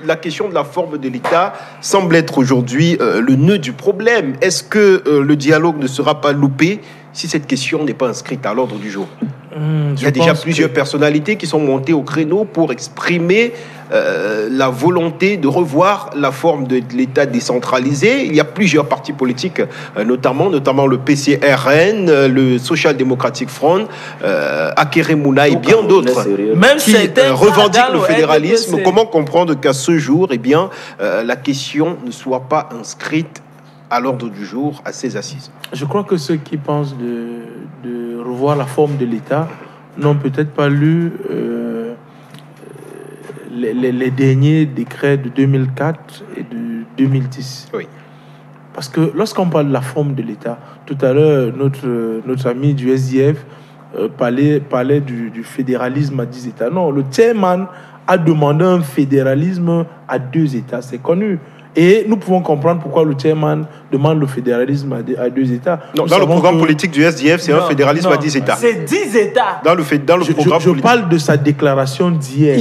la question de la forme de l'État semble être aujourd'hui le nœud du problème. Est-ce que le dialogue ne sera pas loupé si cette question n'est pas inscrite à l'ordre du jour? Il y a déjà plusieurs personnalités qui sont montées au créneau pour exprimer la volonté de revoir la forme de l'État décentralisé. Il y a plusieurs partis politiques, notamment le PCRN, le Social Democratic Front, Akere Mouna et bien d'autres qui revendiquent le fédéralisme. Comment comprendre qu'à ce jour, la question ne soit pas inscrite à l'ordre du jour, à ces assises? Je crois que ceux qui pensent de revoir la forme de l'État n'ont peut-être pas lu les derniers décrets de 2004 et de 2010. Parce que lorsqu'on parle de la forme de l'État, tout à l'heure, notre ami du SDF parlait du fédéralisme à 10 États. Non, le chairman a demandé un fédéralisme à 2 États. C'est connu. Et nous pouvons comprendre pourquoi le chairman demande le fédéralisme à 2 États. Non, dans le programme politique du SDF, c'est un fédéralisme à 10 États. C'est 10 États. Dans le programme politique. Je parle de sa déclaration d'hier.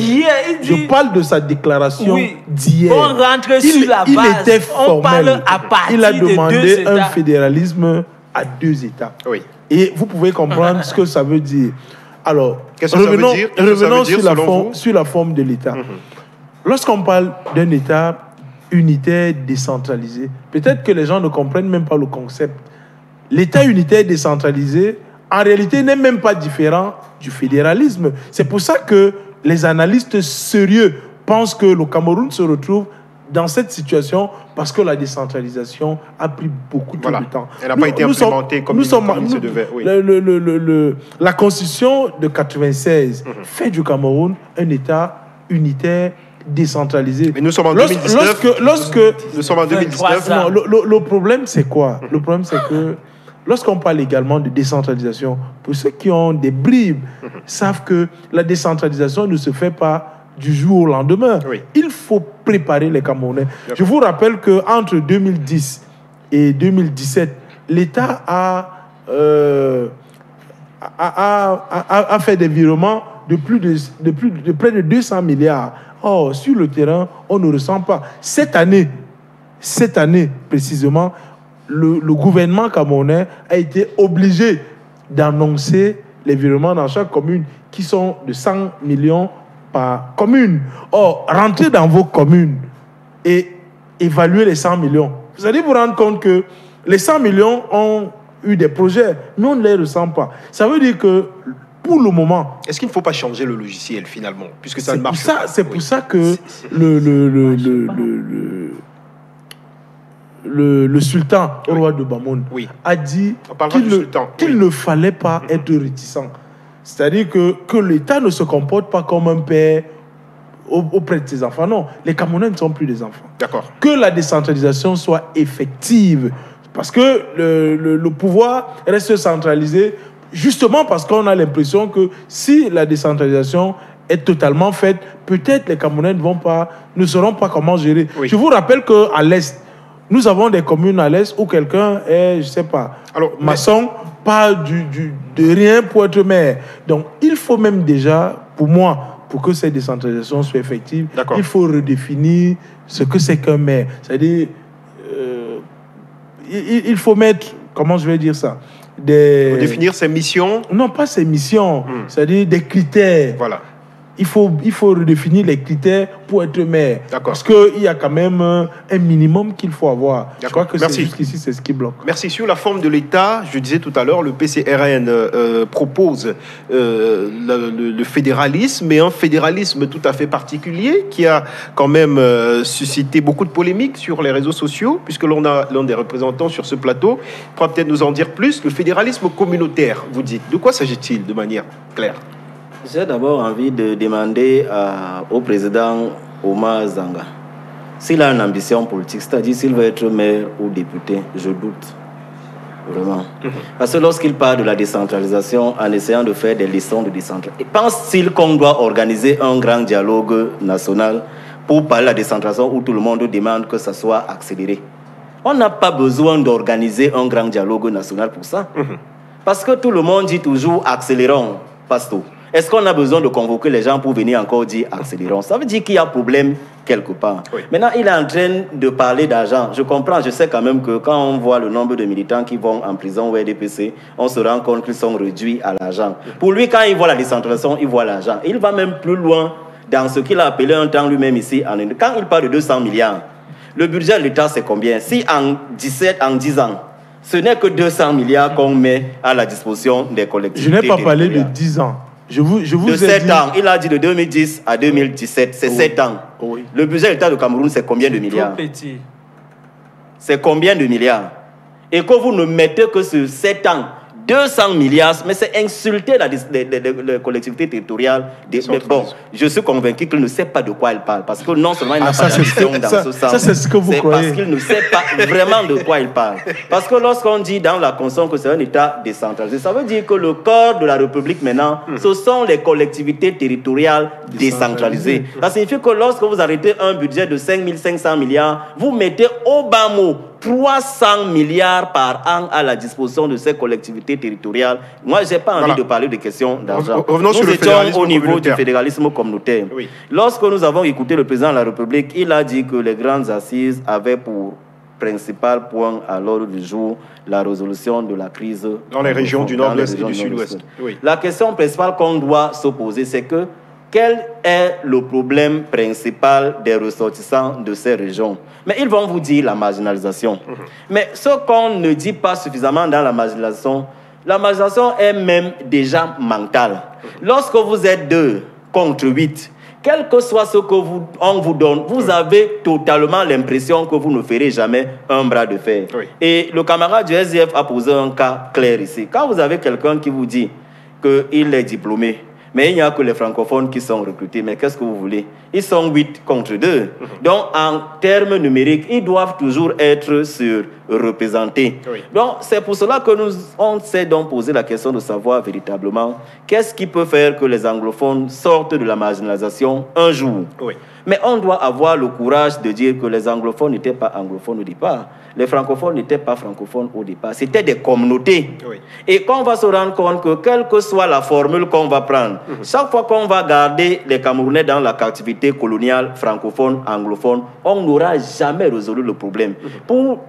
Je parle de sa déclaration d'hier. On rentre sur la base. Il était formel. On parle à partir il a demandé un fédéralisme à 2 États. Et vous pouvez comprendre ce que ça veut dire. Alors, revenons sur la forme de l'État. Lorsqu'on parle d'un État unitaire décentralisé, peut-être que les gens ne comprennent même pas le concept. L'État unitaire décentralisé, en réalité, n'est même pas différent du fédéralisme. C'est pour ça que les analystes sérieux pensent que le Cameroun se retrouve dans cette situation parce que la décentralisation a pris beaucoup de temps. Elle n'a pas été implémentée comme il se devait. La Constitution de 96 fait du Cameroun un État unitaire décentralisé. Mais nous sommes en 2019. Nous sommes en 2019. Non, le problème, c'est quoi? Le problème, c'est que lorsqu'on parle également de décentralisation, pour ceux qui ont des bribes, savent que la décentralisation ne se fait pas du jour au lendemain. Il faut préparer les Camerounais. Je vous rappelle qu'entre 2010 et 2017, l'État a fait des virements de près de 200 milliards. Or, sur le terrain, on ne ressent pas. Cette année précisément, le gouvernement camerounais a été obligé d'annoncer les virements dans chaque commune qui sont de 100 millions par commune. Or, rentrez dans vos communes et évaluez les 100 millions. Vous allez vous rendre compte que les 100 millions ont eu des projets, mais on ne les ressent pas. Ça veut dire que, pour le moment... Est-ce qu'il ne faut pas changer le logiciel, finalement, puisque ça ne marche pas? C'est pour ça que le sultan, au roi de Bamoun, a dit qu'il ne fallait pas être réticent. C'est-à-dire que l'État ne se comporte pas comme un père auprès de ses enfants. Non, les Camerounais ne sont plus des enfants. D'accord. Que la décentralisation soit effective. Parce que le pouvoir reste centralisé, justement parce qu'on a l'impression que si la décentralisation est totalement faite, peut-être les Camerounais ne sauront pas comment gérer. Oui. Je vous rappelle qu'à l'Est, nous avons des communes à l'Est où quelqu'un est, je ne sais pas, maçon, pas de rien pour être maire. Donc, il faut même déjà, pour moi, pour que cette décentralisation soit effective, il faut redéfinir ce que c'est qu'un maire. C'est-à-dire, il faut mettre, comment je vais dire ça, définir ses missions. Non, pas ses missions, c'est-à-dire des critères. Voilà. Il faut redéfinir les critères pour être maire. Parce qu'il y a quand même un minimum qu'il faut avoir. Je crois que jusqu'ici, c'est ce qui bloque. Merci. Sur la forme de l'État, je disais tout à l'heure, le PCRN propose le fédéralisme, mais un fédéralisme tout à fait particulier qui a quand même suscité beaucoup de polémiques sur les réseaux sociaux, puisque l'on a l'un des représentants sur ce plateau. Il pourra peut-être nous en dire plus. Le fédéralisme communautaire, vous dites. De quoi s'agit-il de manière claire? J'ai d'abord envie de demander au président Omar Zanga s'il a une ambition politique, c'est-à-dire s'il veut être maire ou député. Je doute, vraiment. Parce que lorsqu'il parle de la décentralisation en essayant de faire des leçons de décentralisation, pense-t-il qu'on doit organiser un grand dialogue national pour parler de la décentralisation où tout le monde demande que ça soit accéléré? On n'a pas besoin d'organiser un grand dialogue national pour ça. Parce que tout le monde dit toujours accélérons, Pasto. Est-ce qu'on a besoin de convoquer les gens pour venir encore dire accélérons? Ça veut dire qu'il y a problème quelque part. Oui. Maintenant, il est en train de parler d'argent. Je comprends, je sais quand même que quand on voit le nombre de militants qui vont en prison ou RDPC, on se rend compte qu'ils sont réduits à l'argent. Pour lui, quand il voit la décentralisation, il voit l'argent. Il va même plus loin dans ce qu'il a appelé un temps lui-même ici. Quand il parle de 200 milliards, le budget de l'État, c'est combien? Si en 10 ans, ce n'est que 200 milliards qu'on met à la disposition des collectivités. Je n'ai pas parlé de 10 ans. Je vous de 7 ans. Il a dit de 2010 à 2017. C'est 7 ans. Oui. Le budget de l'État de Cameroun, c'est combien de milliards? Trop petit. C'est combien de milliards? Et que vous ne mettez que sur 7 ans 200 milliards, mais c'est insulter la collectivité territoriale. Bon, je suis convaincu qu'il ne sait pas de quoi il parle. Parce que non seulement il n'a pas d'ambition dans ce sens, c'est ce que vous croyez. Parce qu'il ne sait pas vraiment de quoi il parle. Parce que lorsqu'on dit dans la Constitution que c'est un État décentralisé, ça veut dire que le corps de la République maintenant, ce sont les collectivités territoriales décentralisées. Ça signifie que lorsque vous arrêtez un budget de 5 500 milliards, vous mettez au bas mot 300 milliards par an à la disposition de ces collectivités territoriales. Moi, je n'ai pas envie de parler de questions d'argent. Nous étions au niveau du fédéralisme communautaire. Oui. Lorsque nous avons écouté le président de la République, il a dit que les grandes assises avaient pour principal point à l'ordre du jour la résolution de la crise dans les régions du Nord-Ouest et du Sud-Ouest. Oui. La question principale qu'on doit se poser, c'est que quel est le problème principal des ressortissants de ces régions? Mais ils vont vous dire la marginalisation. Mais ce qu'on ne dit pas suffisamment dans la marginalisation est même déjà mentale. Lorsque vous êtes 2 contre 8, quel que soit ce qu'on vous donne, vous avez totalement l'impression que vous ne ferez jamais un bras de fer. Oui. Et le camarade du SDF a posé un cas clair ici. Quand vous avez quelqu'un qui vous dit qu'il est diplômé, Mais il n'y a que les francophones qui sont recrutés. Mais qu'est-ce que vous voulez? Ils sont 8 contre 2. Donc, en termes numériques, ils doivent toujours être surreprésentés. Oui. Donc, c'est pour cela que on s'est donc posé la question de savoir véritablement qu'est-ce qui peut faire que les anglophones sortent de la marginalisation un jour. Oui. Mais on doit avoir le courage de dire que les anglophones n'étaient pas anglophones au départ. Les francophones n'étaient pas francophones au départ. C'était des communautés. Oui. Et qu'on va se rendre compte que quelle que soit la formule qu'on va prendre, chaque fois qu'on va garder les Camerounais dans la captivité coloniale francophone, anglophone, on n'aura jamais résolu le problème. Pour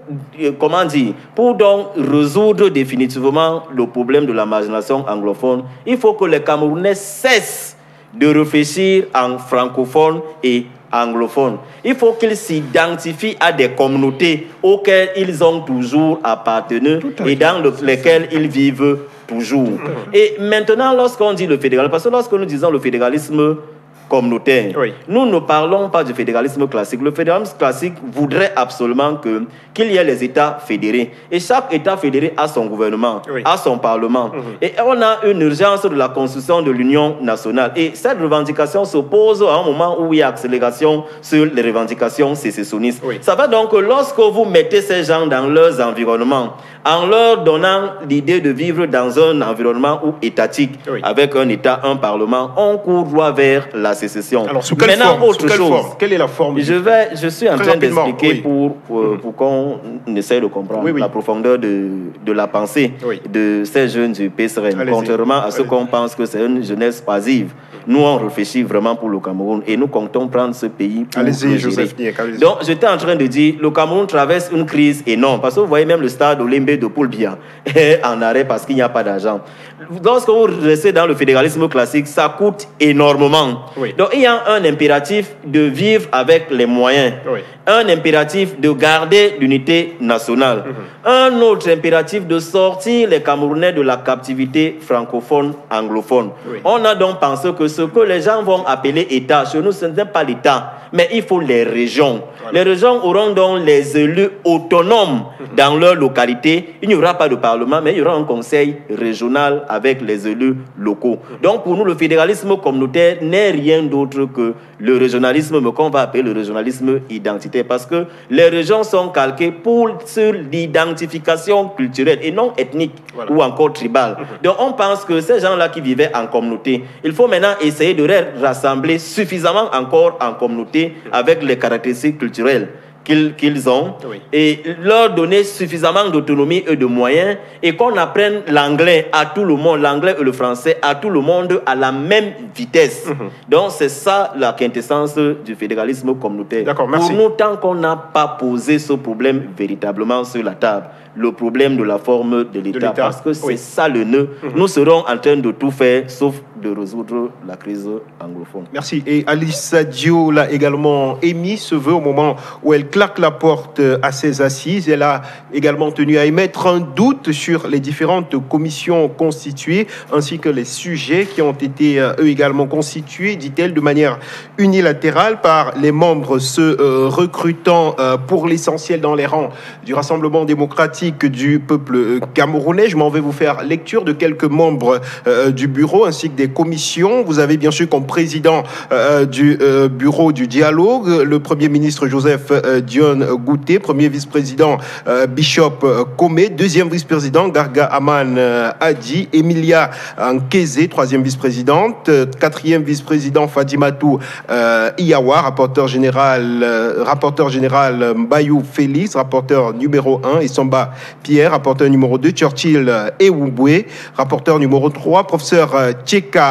donc résoudre définitivement le problème de la marginalisation anglophone, il faut que les Camerounais cessent de réfléchir en francophone et anglophone. Il faut qu'ils s'identifient à des communautés auxquelles ils ont toujours appartenu et dans lesquelles ils vivent toujours. Et maintenant, lorsqu'on dit le fédéralisme, parce que lorsque nous disons le fédéralisme communautaire, oui, nous ne parlons pas du fédéralisme classique. Le fédéralisme classique voudrait absolument qu'il y ait les États fédérés. Et chaque État fédéré a son gouvernement, oui, a son parlement. Et on a une urgence de la construction de l'union nationale. Et cette revendication se pose à un moment où il y a accélération sur les revendications sécessionnistes. Oui. Ça va donc que lorsque vous mettez ces gens dans leurs environnements, en leur donnant l'idée de vivre dans un environnement étatique, oui, avec un État, un parlement, on court droit vers la sécession. Alors, sous quelle forme? Autre chose. Quelle est la forme? Je suis en train d'expliquer, oui, pour qu'on essaye de comprendre, oui, oui, la profondeur de la pensée, oui, de ces jeunes du PSRN. Contrairement à ce qu'on pense que c'est une jeunesse passive, nous on réfléchit vraiment pour le Cameroun et nous comptons prendre ce pays pour le gérer. Donc j'étais en train de dire, le Cameroun traverse une crise énorme, parce que vous voyez même le stade Olembe de Poulbia est en arrêt parce qu'il n'y a pas d'argent. Lorsque vous restez dans le fédéralisme classique, ça coûte énormément. Oui. Donc il y a un impératif de vivre avec les moyens, oui, un impératif de garder l'unité nationale, un autre impératif de sortir les Camerounais de la captivité francophone, anglophone. Oui. On a donc pensé que ce que les gens vont appeler État, chez nous ce n'est pas l'État, mais il faut les régions. Voilà. Les régions auront donc les élus autonomes dans leur localité. Il n'y aura pas de parlement, mais il y aura un conseil régional avec les élus locaux. Donc pour nous, le fédéralisme communautaire n'est rien d'autre que le régionalisme, mais qu'on va appeler le régionalisme identitaire, parce que les régions sont calquées sur l'identification culturelle et non ethnique, voilà, ou encore tribale. Donc on pense que ces gens-là qui vivaient en communauté, il faut maintenant essayer de les rassembler suffisamment encore en communauté avec les caractéristiques culturelles qu'ils ont, oui, et leur donner suffisamment d'autonomie et de moyens, et qu'on apprenne l'anglais à tout le monde, l'anglais et le français à tout le monde à la même vitesse. Donc c'est ça la quintessence du fédéralisme communautaire. D'accord, merci. Pour nous, tant qu'on n'a pas posé ce problème véritablement sur la table, le problème de la forme de l'État, parce que c'est, oui, ça le nœud, nous serons en train de tout faire sauf de résoudre la crise anglophone. Merci. Et Alice Dio l'a également émis ce vœu au moment où elle claque la porte à ses assises. Elle a également tenu à émettre un doute sur les différentes commissions constituées ainsi que les sujets qui ont été eux également constitués, dit-elle, de manière unilatérale par les membres se recrutant pour l'essentiel dans les rangs du Rassemblement démocratique du peuple camerounais. Je m'en vais vous faire lecture de quelques membres du bureau ainsi que des commissions. Vous avez bien sûr comme président du bureau du dialogue le Premier ministre Joseph Dion Gouté, premier vice-président Bishop Komé, deuxième vice-président Garga Aman Adi, Emilia Nkeze, troisième vice-présidente, quatrième vice-président Fadimatou Iyawa, rapporteur général Mbayou Félix, rapporteur numéro 1, et Samba Pierre, rapporteur numéro 2, Churchill Ewubwe, rapporteur numéro 3, professeur Tcheka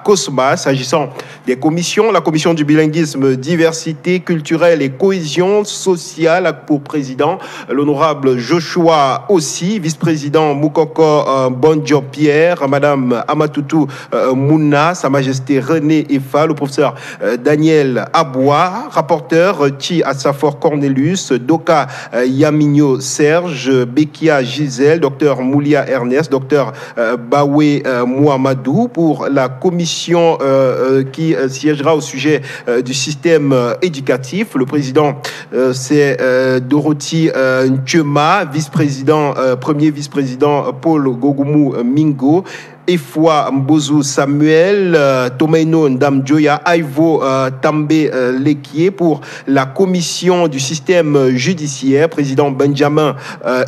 Kosma. S'agissant des commissions, la commission du bilinguisme, diversité culturelle et cohésion sociale pour président l'honorable Joshua aussi, vice-président Moukoko Bonjo Pierre, madame Amatoutou Mouna, sa majesté René Efa, le professeur Daniel Aboua, rapporteur Chi Assafor Cornelius, Doka Yaminio Serge, Bekia Gisèle, docteur Moulia Ernest, docteur Bawe Mouamadou. Pour la commission qui siégera au sujet du système éducatif, le président c'est Dorothy Nchema, vice-président, premier vice-président Paul Gogoumou Mingo, Efwa Mbozu Samuel, Tomaino Ndamjoya, Aivo Tambe Lekié pour la commission du système judiciaire, président Benjamin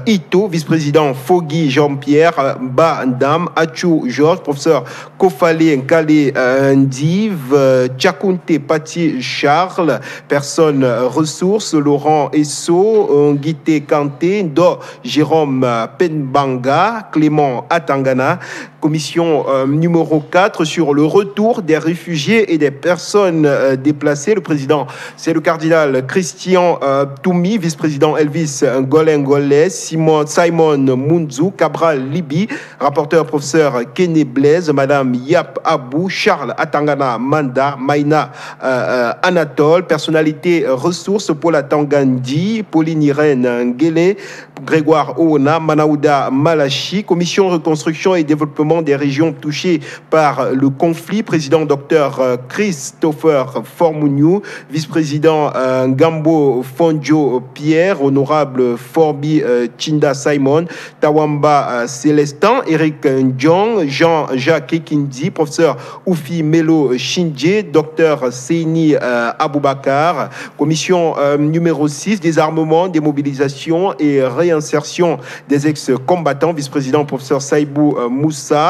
Ito, vice-président Fogui Jean-Pierre, Ba Ndam, Achou Georges, professeur Kofale Nkale Ndiv, Tchakounte Pati Charles, personne ressources, Laurent Esso, Nguité Kanté, Do Jérôme Penbanga, Clément Atangana. Commission numéro 4 sur le retour des réfugiés et des personnes déplacées. Le président, c'est le cardinal Christian Toumi, vice-président Elvis Ngolengole, Simon Mounzou, Cabral Libi, rapporteur professeur Kené Blaise, Madame Yap Abou, Charles Atangana Manda, Maïna Anatole, personnalité ressources, Paul Atangandi, Pauline Irène Ngele, Grégoire Oona, Manaouda Malachi, commission reconstruction et développement des régions touchées par le conflit, président Dr Christopher Formouniou, vice-président Gambo Fonjo Pierre, honorable Forbi Chinda Simon, Tawamba Célestin, Eric Ndjong, Jean-Jacques Ekindi, professeur Oufi Melo Shinje, Dr Seini Aboubakar, commission numéro 6, désarmement, démobilisation et réinsertion des ex-combattants, vice-président professeur Saïbou Moussa,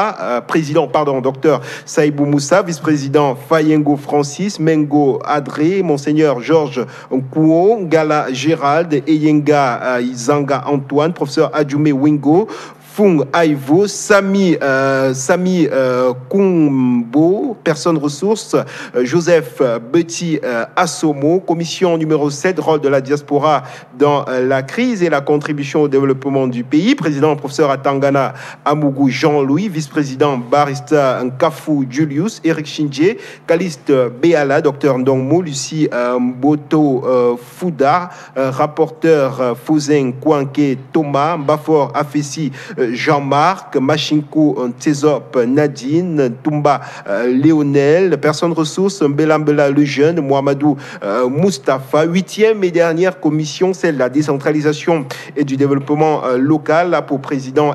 président, docteur Saïbou Moussa, vice-président Fayengo Francis, Mengo Adré, Monseigneur Georges Nkouo, Gala Gérald, Eyenga Izanga Antoine, professeur Adjumé Wingo, Fung Aivo, Sami Kumbo, personne ressources, Joseph Betty Assomo, commission numéro 7, rôle de la diaspora dans la crise et la contribution au développement du pays, président professeur Atangana Amougou Jean-Louis, vice-président Barista Nkafou Julius, Eric Shinje, Caliste Béala, docteur Ndongmo, Lucie Mboto Fouda, rapporteur Fouzen Kouanke Thomas, Bafor Afessi Jean-Marc, Machinko Tsezop Nadine, Toumba Léonel, personne ressources, Mbelambela le jeune, Mohamedou Mustapha. 8e et dernière commission, celle de la décentralisation et du développement local, pour président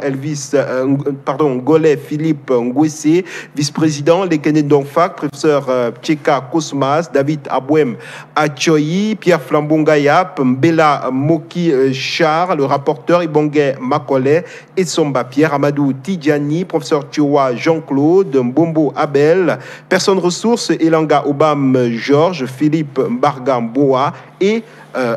Ngolé Philippe Ngwese, vice-président Lekene Dongfak, professeur Tcheka Kosmas, David Abouem Achoyi, Pierre Flambongayap, Mbela Moki Char, le rapporteur Ibongue Makole et Somba Pierre, Amadou Tidjani, professeur Tchoua Jean-Claude, Mbombo Abel, personne ressources, Elanga Obam Georges, Philippe Mbarga Mboa et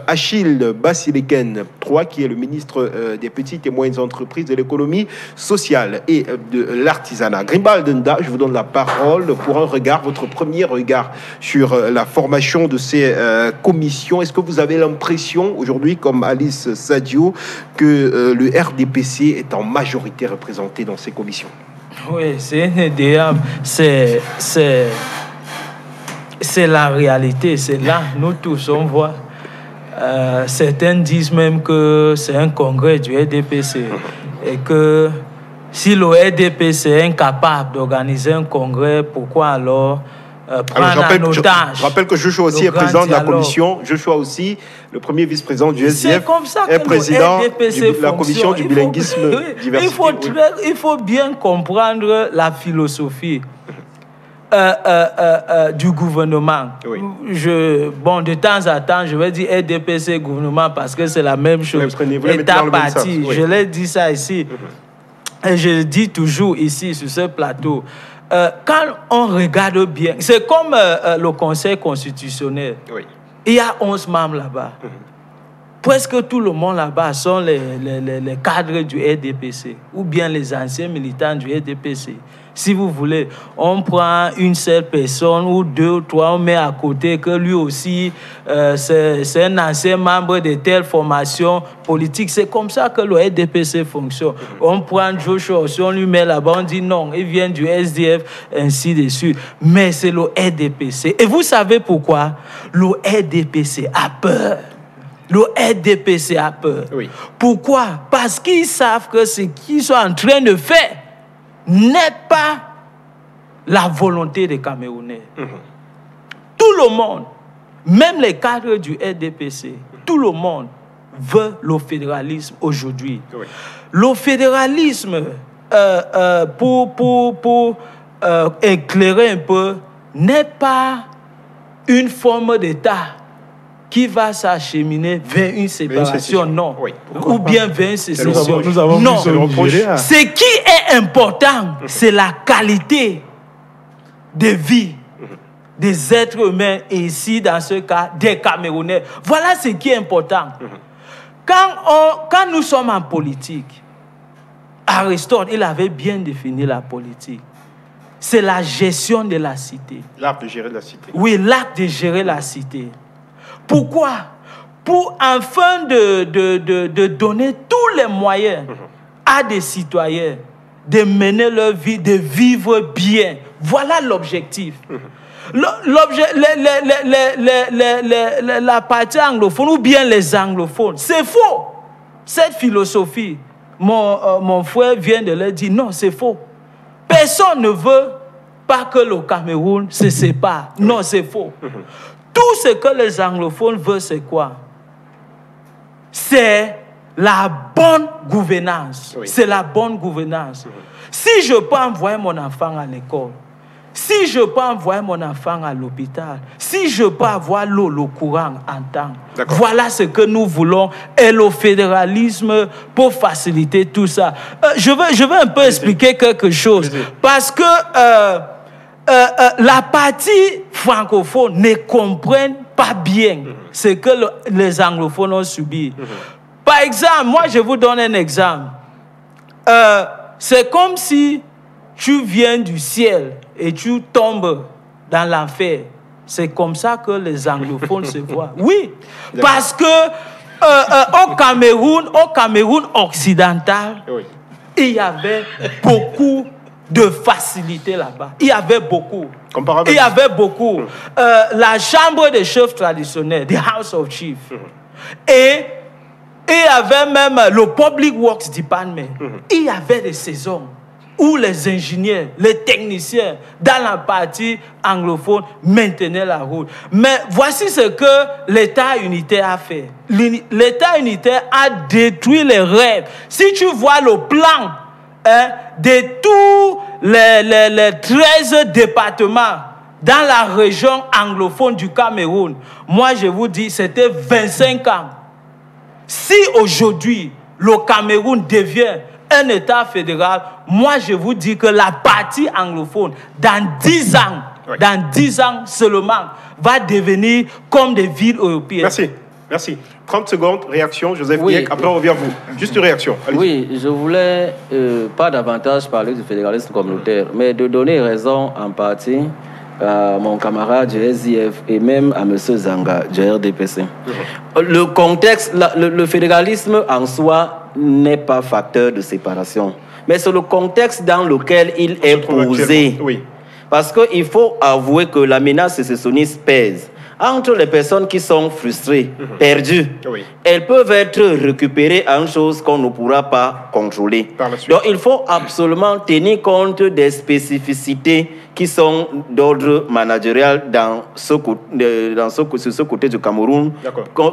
Achille Basileken III, qui est le ministre des petites et moyennes entreprises, de l'économie sociale et de l'artisanat. Grimbald Nda, je vous donne la parole pour un regard, votre premier regard sur la formation de ces commissions. Est-ce que vous avez l'impression aujourd'hui, comme Alice Sadio, que le RDPC est en majorité représenté dans ces commissions? Oui, c'est indéniable. C'est la réalité. C'est là, nous tous, on voit. Certains disent même que c'est un congrès du RDPC et que si le RDPC est incapable d'organiser un congrès, pourquoi alors prendre en otage? Je rappelle que Joshua aussi est président de la commission. Joshua aussi, le premier vice-président du SDF, est président de la commission du bilinguisme diversité. Il faut bien comprendre la philosophie du gouvernement. Oui. De temps en temps, je vais dire RDPC gouvernement parce que c'est la même chose. État parti. Oui. Je l'ai dit ça ici. Et je le dis toujours ici, sur ce plateau. Quand on regarde bien, c'est comme le Conseil constitutionnel. Oui. Il y a 11 membres là-bas. Presque tout le monde là-bas sont les cadres du RDPC ou bien les anciens militants du RDPC. Si vous voulez, on prend une seule personne ou deux ou trois, on met à côté que lui aussi, c'est un ancien membre de telle formation politique. C'est comme ça que le RDPC fonctionne. On prend Joshua, on lui met là-bas, on dit non, il vient du SDF, ainsi de suite. Mais c'est le RDPC. Et vous savez pourquoi? Le RDPC a peur. Le RDPC a peur. Oui. Pourquoi? Parce qu'ils savent que ce qu'ils sont en train de faire n'est pas la volonté des Camerounais. Tout le monde, même les cadres du RDPC, tout le monde veut le fédéralisme aujourd'hui. Oui. Le fédéralisme éclairer un peu, n'est pas une forme d'État qui va s'acheminer vers une séparation, non. Oui. Ou bien vers une sécession. Non. Ce qui est important, c'est la qualité de vie des êtres humains, et ici, dans ce cas, des Camerounais. Voilà ce qui est important. Quand nous sommes en politique, Aristote, il avait bien défini la politique. C'est la gestion de la cité. L'acte de gérer la cité. Oui, l'acte de gérer la cité. Pourquoi? Afin de donner tous les moyens à des citoyens de mener leur vie, de vivre bien. Voilà l'objectif. La partie anglophone ou bien les anglophones, c'est faux. Cette philosophie, mon frère vient de le dire, non, c'est faux. Personne ne veut pas que le Cameroun se sépare. Non, c'est faux. Tout ce que les anglophones veulent, c'est quoi? C'est la bonne gouvernance. Oui. C'est la bonne gouvernance. Si je peux envoyer mon enfant à l'école, si je peux envoyer mon enfant à l'hôpital, si je peux avoir l'eau, le courant en temps, voilà ce que nous voulons, et le fédéralisme pour faciliter tout ça. Je veux un peu expliquer quelque chose, parce que la partie francophone ne comprenne pas bien ce que les anglophones ont subi. Par exemple, moi je vous donne un exemple. C'est comme si tu viens du ciel et tu tombes dans l'enfer. C'est comme ça que les anglophones se voient. Oui, parce que au Cameroun occidental, il y avait beaucoup de facilité là-bas. Il y avait beaucoup. Il y avait beaucoup. La chambre des chefs traditionnels, the House of Chiefs. Et il y avait même le Public Works Department. Il y avait des saisons où les ingénieurs, les techniciens, dans la partie anglophone, maintenaient la route. Mais voici ce que l'État unitaire a fait. L'État unitaire a détruit les rêves. Si tu vois le plan de tous les 13 départements dans la région anglophone du Cameroun, moi je vous dis, c'était 25 ans. Si aujourd'hui, le Cameroun devient un État fédéral, moi je vous dis que la partie anglophone, dans 10 ans seulement, va devenir comme des villes européennes. Merci. 30 secondes, réaction, Joseph Biek, après on revient à vous. Juste une réaction. Oui, je voulais pas davantage parler du fédéralisme communautaire, mais de donner raison en partie à mon camarade du SIF et même à M. Zanga du RDPC. Le contexte, le fédéralisme en soi n'est pas facteur de séparation, mais c'est le contexte dans lequel il est posé. Oui. Parce qu'il faut avouer que la menace sécessionniste pèse. Entre les personnes qui sont frustrées, perdues, elles peuvent être récupérées en choses qu'on ne pourra pas contrôler. Donc il faut absolument tenir compte des spécificités qui sont d'ordre managérial sur ce côté du Cameroun,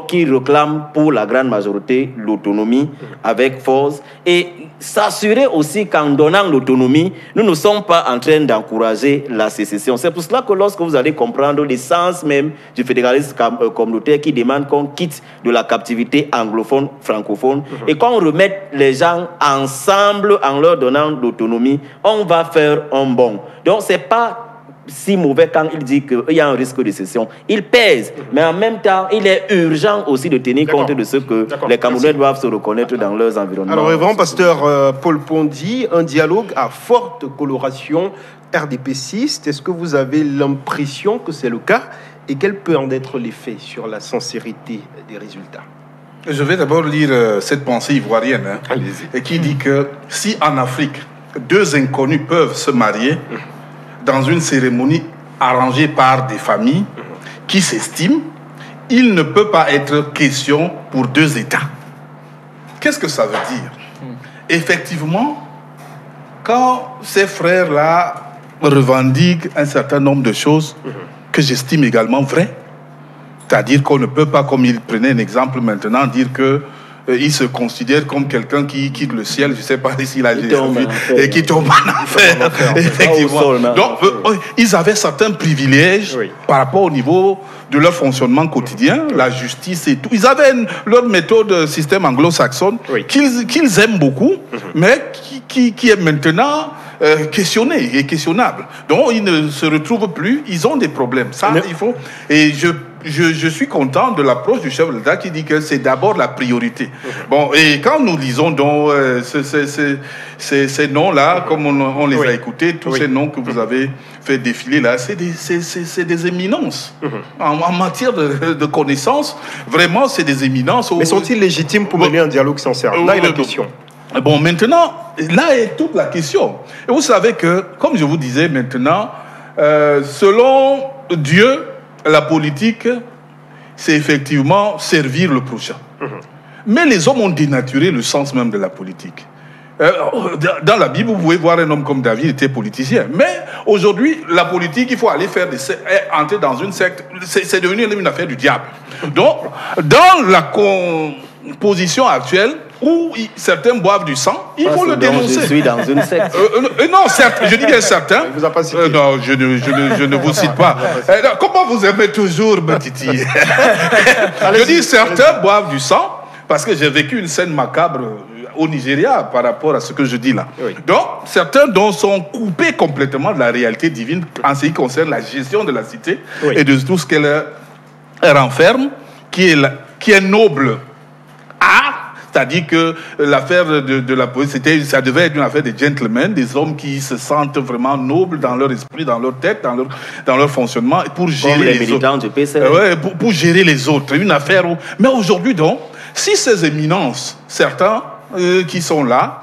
qui réclament pour la grande majorité l'autonomie avec force, et s'assurer aussi qu'en donnant l'autonomie, nous ne sommes pas en train d'encourager la sécession. C'est pour cela que lorsque vous allez comprendre l'essence même du fédéralisme communautaire qui demande qu'on quitte de la captivité anglophone, francophone, et qu'on remette les gens ensemble en leur donnant l'autonomie, on va faire un bond. Donc c'est pas si mauvais quand il dit qu'il y a un risque de sécession. Il pèse, mais en même temps, il est urgent aussi de tenir compte de ce que les Camerounais doivent se reconnaître dans leurs environnements. Alors, révérend pasteur Paul Pondy, un dialogue à forte coloration RDPCiste. Est-ce que vous avez l'impression que c'est le cas? Et quel peut en être l'effet sur la sincérité des résultats? Je vais d'abord lire cette pensée ivoirienne et qui dit que si en Afrique, deux inconnus peuvent se marier dans une cérémonie arrangée par des familles qui s'estiment, il ne peut pas être question pour deux États. Qu'est-ce que ça veut dire? Effectivement, quand ces frères-là revendiquent un certain nombre de choses que j'estime également vraies, c'est-à-dire qu'on ne peut pas, comme il prenait un exemple maintenant, dire que il se considère comme quelqu'un qui quitte le ciel, je ne sais pas s'il a déjà vu, et qui tombe en enfer. Effectivement. Donc, ils avaient certains privilèges par rapport au niveau de leur fonctionnement quotidien, la justice et tout. Ils avaient leur méthode système anglo-saxonne qu'ils aiment beaucoup, mais qui est maintenant questionné et questionnable. Donc, ils ne se retrouvent plus, ils ont des problèmes. Ça, il faut... Et je suis content de l'approche du chef de l'État qui dit que c'est d'abord la priorité. Bon, et quand nous lisons donc ces noms-là, comme on les a écoutés, tous ces noms que vous avez fait défiler là, c'est des éminences. En matière de connaissances, vraiment, c'est des éminences. Mais sont-ils légitimes pour mener un dialogue sincère? Là est la question. Bon, maintenant, là est toute la question. Et vous savez que, comme je vous disais maintenant, selon Dieu, la politique, c'est effectivement servir le prochain. Mais les hommes ont dénaturé le sens même de la politique. Dans la Bible, vous pouvez voir un homme comme David, il était politicien. Mais aujourd'hui, la politique, il faut aller faire entrer dans une secte. C'est devenu une affaire du diable. Donc, dans la position actuelle, où certains boivent du sang, il faut le dénoncer. Je suis dans une secte. Non, certes, je dis bien certains. Il vous a pas cité. Non, je ne vous cite pas. Comment vous aimez toujours me titiller? Je dis certains boivent du sang, parce que j'ai vécu une scène macabre au Nigeria par rapport à ce que je dis là. Donc, certains dont sont coupés complètement de la réalité divine en ce qui concerne la gestion de la cité et de tout ce qu'elle renferme, qui est noble. C'est-à-dire que l'affaire de la police, ça devait être une affaire des gentlemen, des hommes qui se sentent vraiment nobles dans leur esprit, dans leur tête, dans leur fonctionnement, pour gérer les militants du PCL. Pour gérer les autres. Une affaire où... Mais aujourd'hui, donc, si ces éminences, certains qui sont là,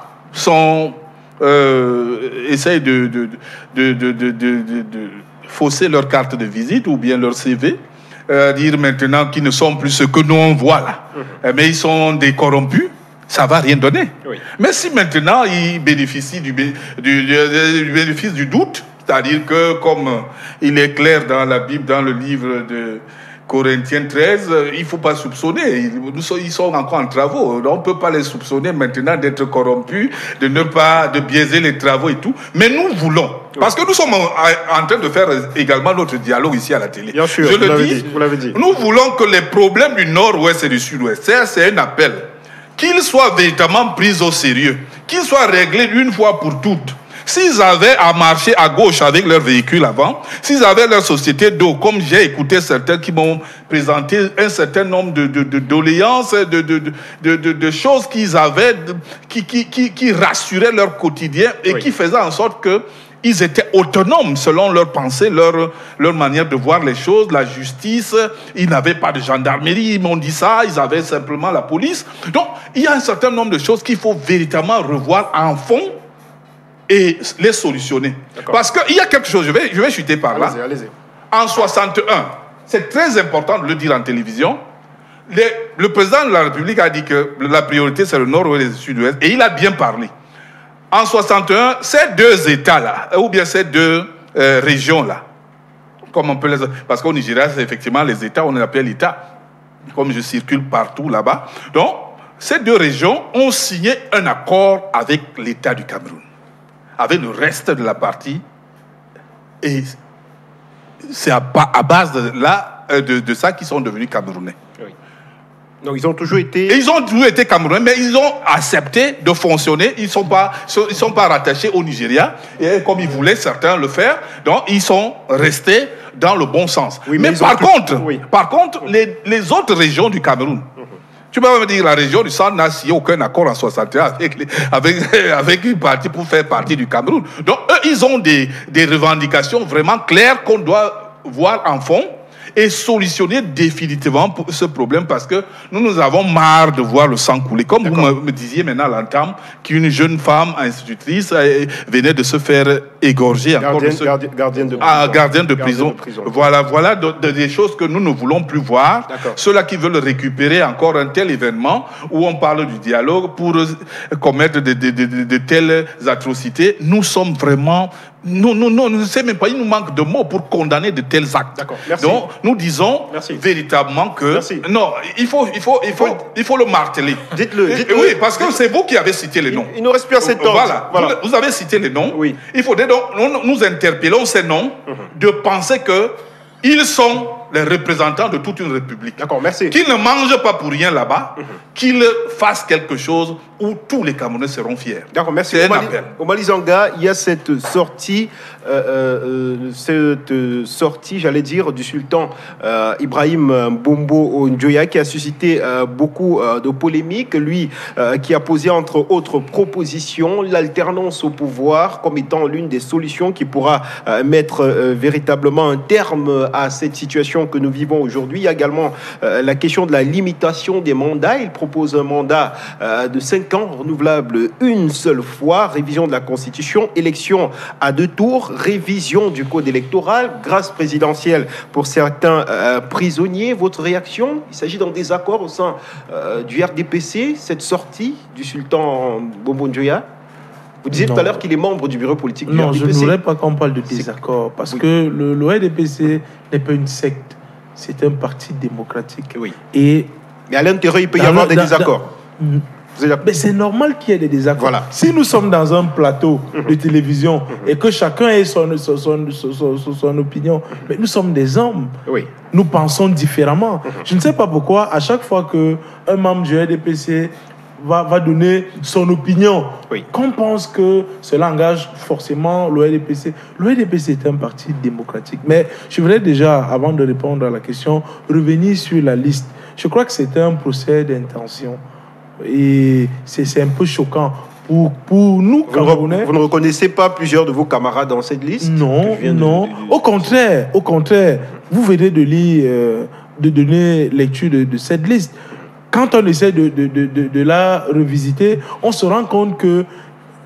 essayent de fausser leur carte de visite ou bien leur CV, dire maintenant qu'ils ne sont plus ce que nous on voit là, mais ils sont des corrompus, ça ne va rien donner. Mais si maintenant ils bénéficient du bénéfice du doute, c'est-à-dire que comme il est clair dans la Bible, dans le livre de Corinthiens 13, il ne faut pas soupçonner. Ils sont encore en travaux. On ne peut pas les soupçonner maintenant d'être corrompus, de biaiser les travaux et tout. Mais nous voulons. Parce que nous sommes en train de faire également notre dialogue ici à la télé. Bien sûr, vous l'avez dit. Nous voulons que les problèmes du nord-ouest et du sud-ouest, c'est un appel, qu'ils soient véritablement pris au sérieux, qu'ils soient réglés une fois pour toutes. S'ils avaient à marcher à gauche avec leur véhicule avant, s'ils avaient leur société d'eau, comme j'ai écouté certains qui m'ont présenté un certain nombre de doléances, de choses qu'ils avaient, qui rassuraient leur quotidien et qui faisaient en sorte qu'ils étaient autonomes selon leur pensée, leur manière de voir les choses, la justice. Ils n'avaient pas de gendarmerie, ils m'ont dit ça, ils avaient simplement la police. Donc, il y a un certain nombre de choses qu'il faut véritablement revoir en fond et les solutionner. Parce qu'il y a quelque chose, je vais chuter par là. Allez-y. En 61, c'est très important de le dire en télévision, le président de la République a dit que la priorité c'est le nord-ouest et le sud-ouest, et il a bien parlé. En 61, ces deux États-là, ou bien ces deux régions-là, comme on peut les... Parce qu'au Nigeria, c'est effectivement les États, on les appelle l'État, comme je circule partout là-bas. Donc, ces deux régions ont signé un accord avec l'État du Cameroun, avec le reste de la partie, et c'est à base de ça qu'ils sont devenus Camerounais. Donc ils ont toujours été... Et ils ont toujours été Camerounais, mais ils ont accepté de fonctionner. Ils ne sont pas rattachés au Nigeria, et comme ils voulaient certains le faire, donc ils sont restés dans le bon sens. Mais par contre, les autres régions du Cameroun, tu peux me dire la région du Centre n'a signé aucun accord en 61 avec une partie pour faire partie du Cameroun. Donc eux, ils ont des revendications vraiment claires qu'on doit voir en fond et solutionner définitivement pour ce problème, parce que nous avons marre de voir le sang couler. Comme vous me disiez maintenant à l'entame qu'une jeune femme institutrice venait de se faire égorger. Gardienne de prison. Voilà des choses que nous ne voulons plus voir. Ceux-là qui veulent récupérer encore un tel événement où on parle du dialogue pour commettre de telles atrocités, nous sommes vraiment Non, ne sais même pas, il nous manque de mots pour condamner de tels actes. D'accord, merci. Donc, nous disons véritablement que... Non, il faut le marteler. Dites-le. Oui, parce que c'est vous qui avez cité les noms. Il nous reste plus assez de temps. Voilà. Vous avez cité les noms. Oui. Il faudrait donc, nous interpellons ces noms de penser qu'ils sont les représentants de toute une république. D'accord, merci. Qu'ils ne mangent pas pour rien là-bas, qu'ils fassent quelque chose où tous les Camerounais seront fiers. D'accord, merci. C'est un appel. Omali Zanga, il y a cette sortie, j'allais dire, du sultan Ibrahim Bombo Njoya qui a suscité beaucoup de polémiques. Lui qui a posé entre autres propositions l'alternance au pouvoir comme étant l'une des solutions qui pourra mettre véritablement un terme à cette situation que nous vivons aujourd'hui. Il y a également la question de la limitation des mandats. Il propose un mandat de 5 ans renouvelable une seule fois, révision de la Constitution, élection à 2 tours, révision du code électoral, grâce présidentielle pour certains prisonniers. Votre réaction? Il s'agit d'un désaccord au sein du RDPC, cette sortie du sultan Bombo Njoya. Vous disiez tout à l'heure qu'il est membre du bureau politique du RDPC. Non, je ne voudrais pas qu'on parle de désaccord, parce que le RDPC n'est pas une secte, c'est un parti démocratique. Oui. Mais à l'intérieur, il peut y avoir des désaccords. Mais c'est normal qu'il y ait des désaccords. Voilà. Si nous sommes dans un plateau de télévision et que chacun ait son opinion, mais nous sommes des hommes. Oui. Nous pensons différemment. Je ne sais pas pourquoi, à chaque fois qu'un membre du RDPC va donner son opinion, qu'on pense que cela engage forcément le RDPC. Le RDPC est un parti démocratique. Mais je voudrais déjà, avant de répondre à la question, revenir sur la liste. Je crois que c'était un procès d'intention. Et c'est un peu choquant pour nous, Camerounais. Vous ne reconnaissez pas plusieurs de vos camarades dans cette liste? Non. Au contraire, vous venez de lire, de donner lecture de cette liste. Quand on essaie de la revisiter, on se rend compte que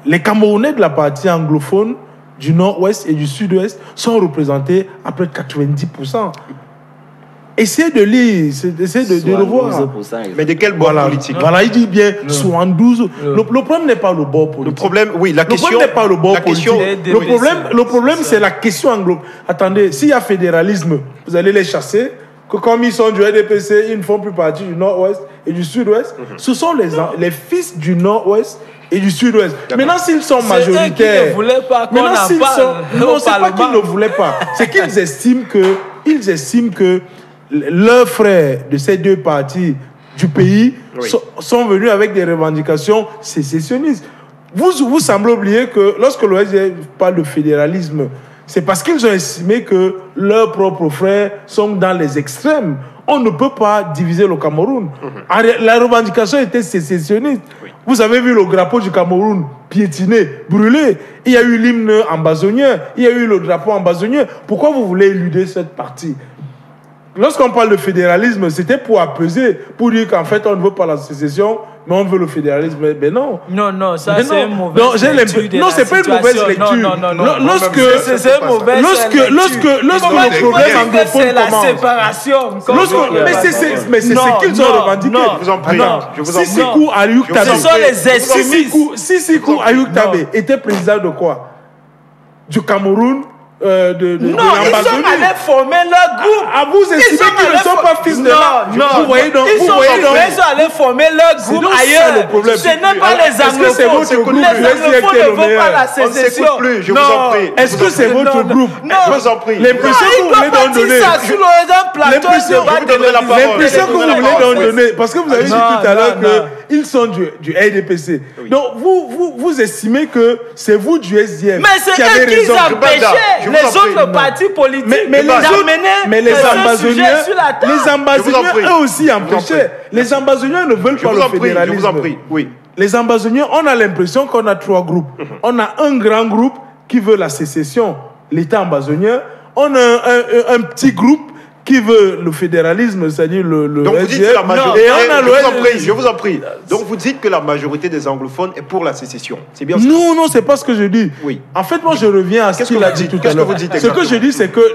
les Camerounais de la partie anglophone du nord-ouest et du sud-ouest sont représentés à près de 90%. Essayez de lire, essayez de revoir. Mais de quel bord politique? Voilà, il dit bien 72. Le problème n'est pas le bord politique. Le problème, la question... Le problème n'est pas le bord politique. Le problème, c'est la question anglo. Attendez, s'il y a fédéralisme, vous allez les chasser. Que comme ils sont du RDPC, ils ne font plus partie du nord-ouest et du sud-ouest. Ce sont les fils du nord-ouest et du sud-ouest. Maintenant, s'ils sont majoritaires... Ils ne voulaient pas qu'on en parle. Non, c'est pas qu'ils ne voulaient pas. C'est qu'ils estiment que leurs frères de ces deux parties du pays sont venus avec des revendications sécessionnistes. Vous semblez oublier que lorsque l'OSG parle de fédéralisme, c'est parce qu'ils ont estimé que leurs propres frères sont dans les extrêmes. On ne peut pas diviser le Cameroun. La revendication était sécessionniste. Vous avez vu le drapeau du Cameroun piétiné, brûlé. Il y a eu l'hymne ambazonien, il y a eu le drapeau ambazonien. Pourquoi vous voulez éluder cette partie? Lorsqu'on parle de fédéralisme, c'était pour apaiser, pour dire qu'en fait, on ne veut pas la sécession, mais on veut le fédéralisme. Mais non. Non, ça c'est une mauvaise lecture. Non, c'est pas une mauvaise lecture. Non. C'est une mauvaise lecture. Lorsque le problème anglophone commence. C'est la séparation. Mais c'est ce qu'ils ont revendiqué. Je vous en prie. Sisikou Ayuk Tabe. Ce sont les extrémistes. Sisikou Ayuk Tabe était président de quoi? Du Cameroun. Non, ils sont allés former leur groupe. Vous estimez qu'ils ne sont pas fils de là? Non, vous voyez donc. Ils sont allés former leur groupe ailleurs. Ce n'est pas les anglophones. Les anglophones ne veulent pas la sécession. On ne s'écoute plus, je vous en prie. Est-ce que c'est votre groupe? Non. Je vous en prie. L'impression que vous voulez donc donner. L'impression que vous voulez donc donner. Parce que vous avez dit tout à l'heure qu'ils sont du RDPC. Donc vous estimez que c'est vous du SDF qui avez raison. Mais c'est eux qui empêchaient les autres partis politiques mais les ambazoniens, eux aussi empêchaient. Les ambazoniens ne veulent pas le fédéralisme. Je vous en prie, oui. Les ambazoniens, on a l'impression qu'on a 3 groupes. On a un grand groupe qui veut la sécession, l'État ambazonien. On a un petit groupe qui veut le fédéralisme, c'est-à-dire le Donc vous dites que la majorité, je vous en prie. Donc vous dites que la majorité des anglophones est pour la sécession. C'est bien ça? Non, c'est pas ce que je dis. Oui. En fait, moi je reviens à ce qu'il a dit tout à l'heure. Ce que je dis, c'est que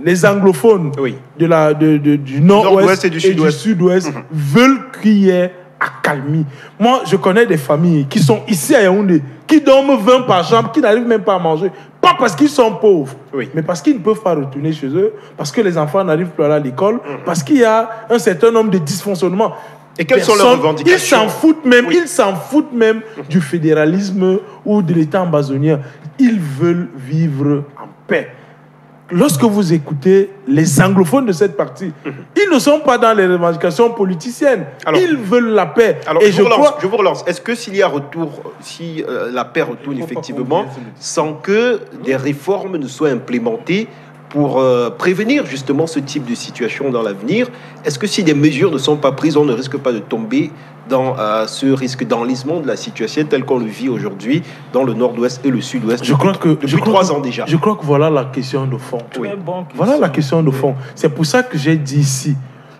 les anglophones du nord-ouest et du sud-ouest veulent qu'il y ait accalmie. Moi, je connais des familles qui sont ici à Yaoundé, qui dorment 20 par chambre, qui n'arrivent même pas à manger. Pas parce qu'ils sont pauvres, mais parce qu'ils ne peuvent pas retourner chez eux, parce que les enfants n'arrivent plus à aller à l'école, parce qu'il y a un certain nombre de dysfonctionnements. Et quelles sont leurs revendications? Ils s'en foutent même du fédéralisme ou de l'État ambazonien. Ils veulent vivre en paix. Lorsque vous écoutez les anglophones de cette partie, ils ne sont pas dans les revendications politiciennes. Alors, ils veulent la paix. Alors, je vous relance. Est-ce que s'il y a retour, si la paix retourne effectivement, sans que des réformes ne soient implémentées pour prévenir justement ce type de situation dans l'avenir, est-ce que si des mesures ne sont pas prises, on ne risque pas de tomber dans ce risque d'enlisement de la situation telle qu'on le vit aujourd'hui dans le nord-ouest et le sud-ouest depuis 3 ans déjà? Je crois que voilà la question de fond. Voilà la question de fond. C'est pour ça que j'ai dit ici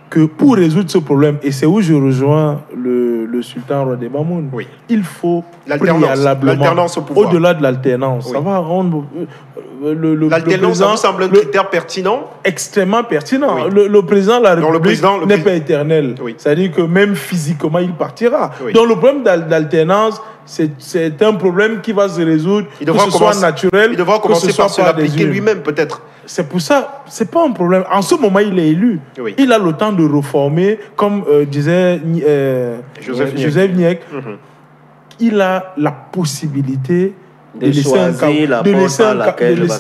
que pour résoudre ce problème, et c'est où je rejoins le sultan Roi des Mamoun, il faut l'alternance au pouvoir. Au-delà de l'alternance. Ça va l'alternance, ça vous semble un critère pertinent? Extrêmement pertinent. Le président de la République n'est pas éternel. C'est-à-dire que même physiquement, il partira. Donc le problème d'alternance, c'est un problème qui va se résoudre, que ce soit naturel, il devra commencer par se l'appliquer lui-même, peut-être. C'est pour ça, c'est pas un problème. En ce moment, il est élu. Il a le temps de reformer, comme disait Joseph Niek. Il a la possibilité de laisser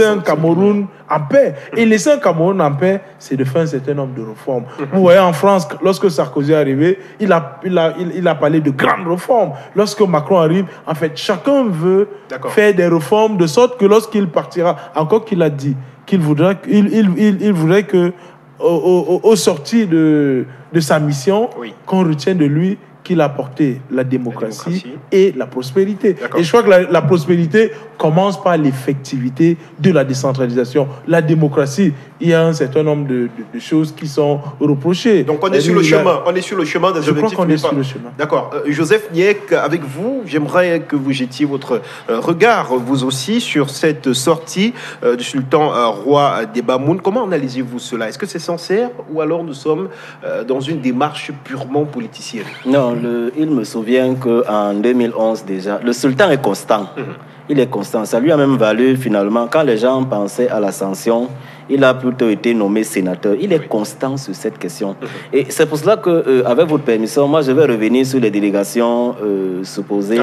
un Cameroun en paix. Et laisser un Cameroun en paix, c'est de faire un certain nombre de réformes. Vous voyez, en France, lorsque Sarkozy est arrivé, il a parlé de grandes réformes. Lorsque Macron arrive, en fait, chacun veut faire des réformes de sorte que lorsqu'il partira, encore qu'il a dit qu'il voudrait, il voudrait que, au sorti de sa mission, qu'on retienne de lui qu'il a apporté la démocratie et la prospérité. Et je crois que la prospérité commence par l'effectivité de la décentralisation. La démocratie, il y a un certain nombre de choses qui sont reprochées. Donc on est sur le chemin. On est sur le chemin des objectifs. Je crois qu'on est sur le chemin. D'accord. Joseph Niek, avec vous, j'aimerais que vous jetiez votre regard, vous aussi, sur cette sortie du sultan Roi des Mamoun. Comment analysez-vous cela? Est-ce que c'est sincère ou alors nous sommes dans une démarche purement politicienne? Non, il me souvient qu'en 2011 déjà, le sultan est constant. Il est constant. Ça lui a même valu finalement, quand les gens pensaient à l'ascension, il a plutôt été nommé sénateur. Il est constant sur cette question. Et c'est pour cela que, avec votre permission, moi je vais revenir sur les délégations supposées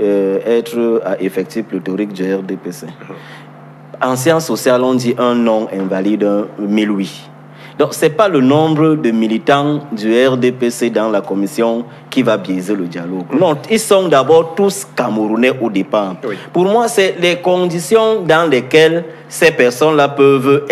être à effectif pléthorique du RDPC. En sciences sociales, on dit un nom invalide, 1000 oui. Donc, ce n'est pas le nombre de militants du RDPC dans la commission qui va biaiser le dialogue. Non, ils sont d'abord tous Camerounais au départ. Pour moi, c'est les conditions dans lesquelles ces personnes-là peuvent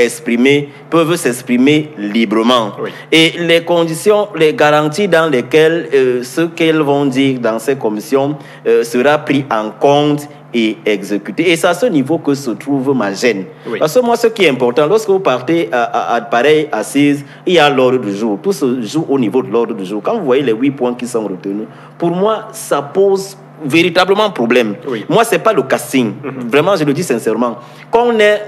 s'exprimer librement. Et les conditions, les garanties dans lesquelles ce qu'elles vont dire dans ces commissions sera pris en compte et exécuté. Et c'est à ce niveau que se trouve ma gêne. Parce que moi, ce qui est important, lorsque vous partez à pareille assise, il y a l'ordre du jour. Tout se joue au niveau de l'ordre du jour. Quand vous voyez les 8 points qui sont retenus, pour moi, ça pose véritablement problème. Moi, ce n'est pas le casting. Vraiment, je le dis sincèrement. Qu'on ait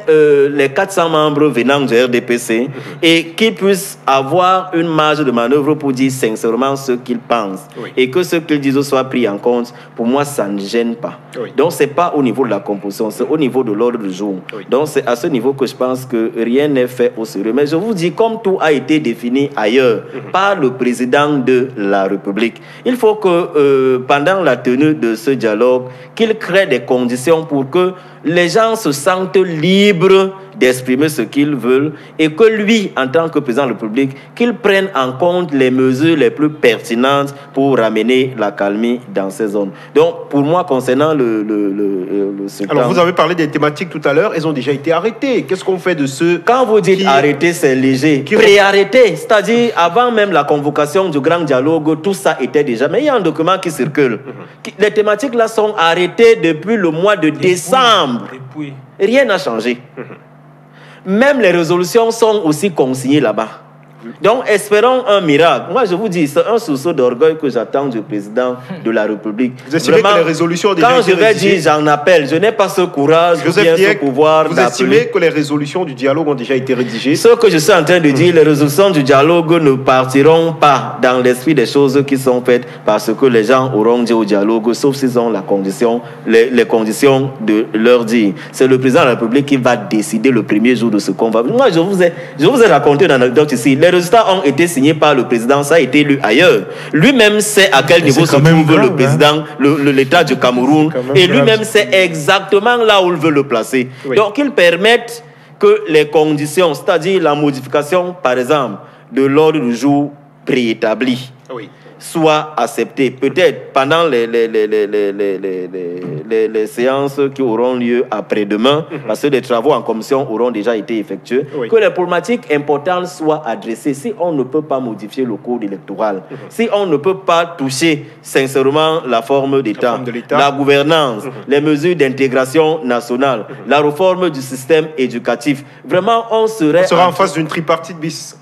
les 400 membres venant du RDPC et qu'ils puissent avoir une marge de manœuvre pour dire sincèrement ce qu'ils pensent et que ce qu'ils disent soit pris en compte, pour moi, ça ne gêne pas. Donc, ce n'est pas au niveau de la composition, c'est au niveau de l'ordre du jour. Donc, c'est à ce niveau que je pense que rien n'est fait au sérieux. Mais je vous dis, comme tout a été défini ailleurs par le président de la République, il faut que pendant la tenue de ce dialogue, qu'il crée des conditions pour que les gens se sentent libres d'exprimer ce qu'ils veulent et que lui, en tant que président de la République, qu'il prenne en compte les mesures les plus pertinentes pour ramener la calmie dans ces zones. Donc, pour moi, concernant le sultan... Alors, vous avez parlé des thématiques tout à l'heure, elles ont déjà été arrêtées. Qu'est-ce qu'on fait de ceux... Quand vous dites arrêter, c'est léger. Pré-arrêter, c'est-à-dire avant même la convocation du grand dialogue, tout ça était déjà... Mais il y a un document qui circule. Les thématiques là sont arrêtées depuis le mois de décembre. Rien n'a changé. Même les résolutions sont aussi consignées là-bas. Donc, espérons un miracle. Moi, je vous dis, c'est un sursaut d'orgueil que j'attends du président de la République. Vous estimez que les résolutions ont déjà quand été je vais dire, j'en appelle, je n'ai pas ce courage ou bien ce pouvoir d'appeler. Vous estimez que les résolutions du dialogue ont déjà été rédigées? Ce que je suis en train de dire, les résolutions du dialogue ne partiront pas dans l'esprit des choses qui sont faites parce que les gens auront dit au dialogue, sauf s'ils ont les conditions de leur dire. C'est le président de la République qui va décider le premier jour de ce combat. Moi, je vous ai raconté une anecdote ici. Les résultats ont été signés par le président, ça a été lu ailleurs. Lui-même sait à quel niveau se trouve le président, l'État du Cameroun, et lui-même sait exactement là où il veut le placer. Oui. Donc, il permettent que les conditions, c'est-à-dire la modification, par exemple, de l'ordre du jour préétabli, soit acceptées. Peut-être pendant les séances qui auront lieu après-demain, parce que les travaux en commission auront déjà été effectués, que les problématiques importantes soient adressées. Si on ne peut pas modifier le code électoral, si on ne peut pas toucher sincèrement la forme d'État, la gouvernance, les mesures d'intégration nationale, la réforme du système éducatif, vraiment on sera en face d'une tripartite bis.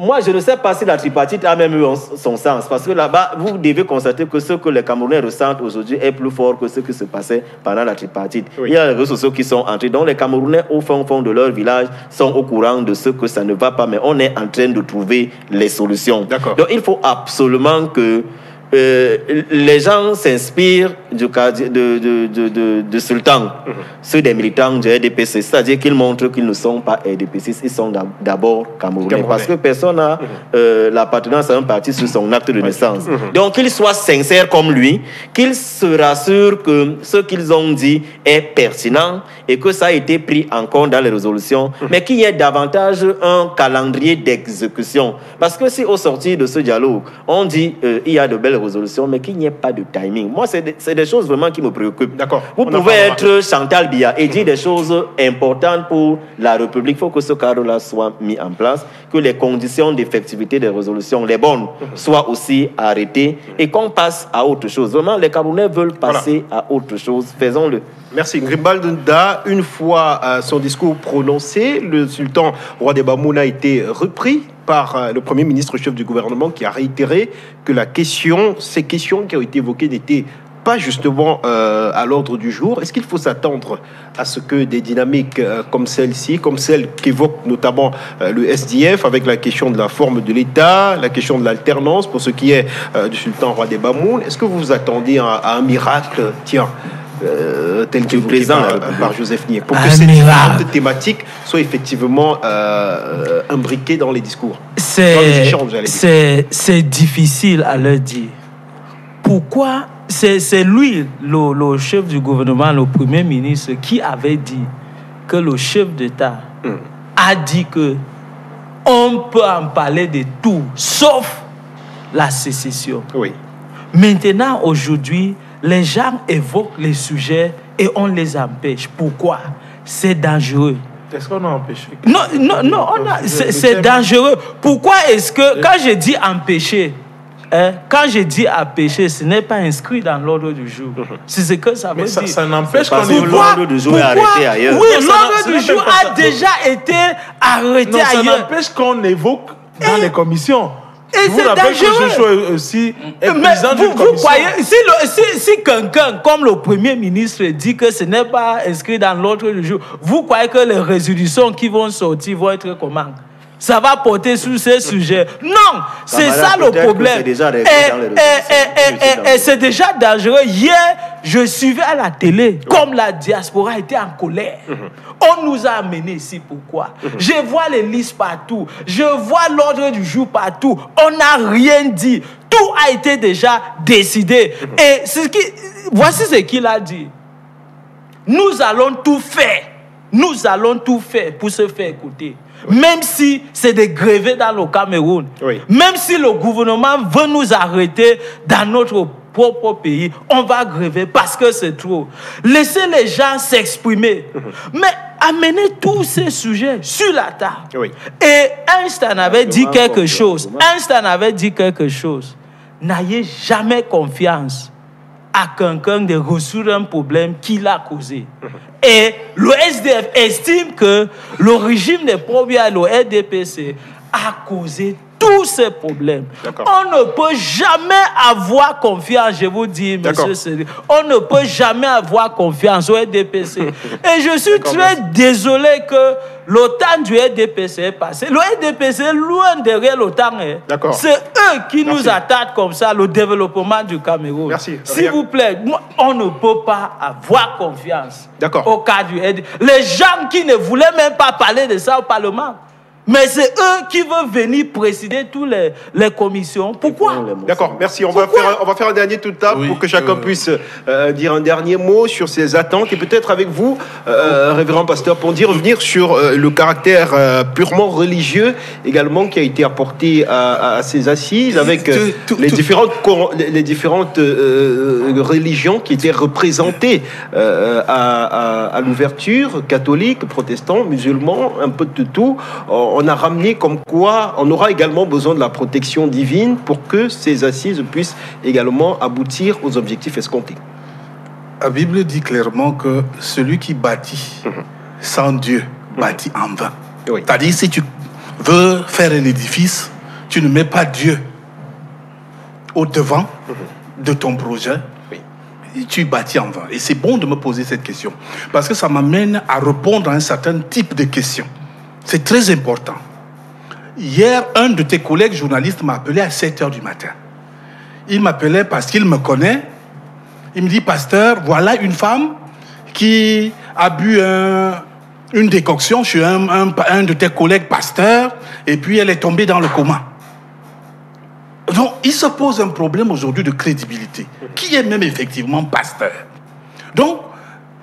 Moi, je ne sais pas si la tripartite a même eu son sens, parce que là-bas, vous devez constater que ce que les Camerounais ressentent aujourd'hui est plus fort que ce qui se passait pendant la tripartite. Il y a les réseaux sociaux qui sont entrés, donc les Camerounais, au fond de leur village, sont au courant de ce que ça ne va pas, mais on est en train de trouver les solutions. Donc, il faut absolument que les gens s'inspirent de Sultan, ceux des militants du RDPC, c'est-à-dire qu'ils montrent qu'ils ne sont pas RDPC, ils sont d'abord Camerounais, parce que personne n'a l'appartenance à un parti sur son acte de naissance. Donc qu'ils soient sincères comme lui, qu'ils se rassurent que ce qu'ils ont dit est pertinent et que ça a été pris en compte dans les résolutions, mais qu'il y ait davantage un calendrier d'exécution. Parce que si au sortir de ce dialogue, on dit il y a de belles résolutions, mais qu'il n'y ait pas de timing. Moi, c'est des choses vraiment qui me préoccupent. Vous pouvez être Chantal Biya et dire des choses importantes pour la République. Il faut que ce cadre-là soit mis en place, que les conditions d'effectivité des résolutions, les bonnes, soient aussi arrêtées et qu'on passe à autre chose. Vraiment, les Camerounais veulent passer à autre chose. Faisons-le. Merci. Grimbaldunda, une fois son discours prononcé, le sultan roi des Bamoun a été repris par le Premier ministre chef du gouvernement qui a réitéré que ces questions qui ont été évoquées n'étaient pas justement à l'ordre du jour. Est-ce qu'il faut s'attendre à ce que des dynamiques comme celle-ci, comme celle qu'évoque notamment le SDF avec la question de la forme de l'État, la question de l'alternance pour ce qui est du sultan roi des Bamoun, est-ce que vous vous attendez à un miracle, tel que évoqué par Joseph Nye, pour que ces différentes thématiques soient effectivement imbriquées dans les discours, dans les échanges, c'est difficile à leur dire. Pourquoi? C'est lui, le chef du gouvernement, le Premier ministre, qui avait dit que le chef d'État a dit que on peut en parler de tout, sauf la sécession. Maintenant, aujourd'hui, les gens évoquent les sujets et on les empêche. Pourquoi? C'est dangereux. Est-ce qu'on a empêché? Non, c'est dangereux. Pourquoi est-ce que, quand je dis empêcher, quand je dis empêcher, ce n'est pas inscrit dans l'ordre du jour. C'est ce que ça veut dire. Ça n'empêche qu'on ait l'ordre du jour est arrêté ailleurs. Oui, l'ordre du jour a déjà été arrêté ailleurs. Ça n'empêche qu'on évoque dans les commissions. Et c'est dangereux. Je suis aussi président d'une commission. Vous croyez, si quelqu'un, comme le Premier ministre, dit que ce n'est pas inscrit dans l'ordre du jour, vous croyez que les résolutions qui vont sortir vont être comment? Ça va porter sur ces sujets. Non, c'est ça le problème. Et c'est déjà dangereux. Hier, je suivais à la télé, comme la diaspora était en colère. On nous a amenés ici. Pourquoi? Je vois les listes partout. Je vois l'ordre du jour partout. On n'a rien dit. Tout a été déjà décidé. Et voici ce qu'il a dit. Nous allons tout faire. Nous allons tout faire pour se faire écouter. Même si c'est des grevés dans le Cameroun, même si le gouvernement veut nous arrêter dans notre propre pays, on va gréver parce que c'est trop. Laissez les gens s'exprimer. Mais amenez tous ces sujets sur la table. Et Einstein avait dit quelque chose. N'ayez jamais confiance à quelqu'un de résoudre un problème qu'il a causé. Et le SDF estime que le régime des Probia et le RDPC a causé tous ces problèmes. On ne peut jamais avoir confiance, je vous dis, monsieur Cédric. On ne peut jamais avoir confiance au RDPC. Et je suis très désolé que l'OTAN du RDPC est passé. Le RDPC est loin derrière l'OTAN. C'est eux qui nous attaquent comme ça, le développement du Cameroun. S'il vous plaît, on ne peut pas avoir confiance au cas du RDPC. Les gens qui ne voulaient même pas parler de ça au Parlement. Mais c'est eux qui veulent venir présider toutes les commissions. Pourquoi? D'accord, merci. On va faire un dernier tour de table pour que chacun puisse dire un dernier mot sur ses attentes. Et peut-être avec vous, révérend pasteur, pour revenir sur le caractère purement religieux également qui a été apporté à ces assises avec les différentes religions qui étaient représentées à l'ouverture, catholiques, protestants, musulmans, un peu de tout. On a ramené comme quoi on aura également besoin de la protection divine pour que ces assises puissent également aboutir aux objectifs escomptés. La Bible dit clairement que celui qui bâtit sans Dieu bâtit en vain. C'est-à-dire, si tu veux faire un édifice, tu ne mets pas Dieu au devant de ton projet, tu bâtis en vain. Et c'est bon de me poser cette question parce que ça m'amène à répondre à un certain type de questions. C'est très important. Hier, un de tes collègues journalistes m'a appelé à 7h du matin. Il m'appelait parce qu'il me connaît. Il me dit, pasteur, voilà une femme qui a bu une décoction chez un de tes collègues pasteurs et puis elle est tombée dans le coma. Donc, il se pose un problème aujourd'hui de crédibilité. Qui est même effectivement pasteur? Donc,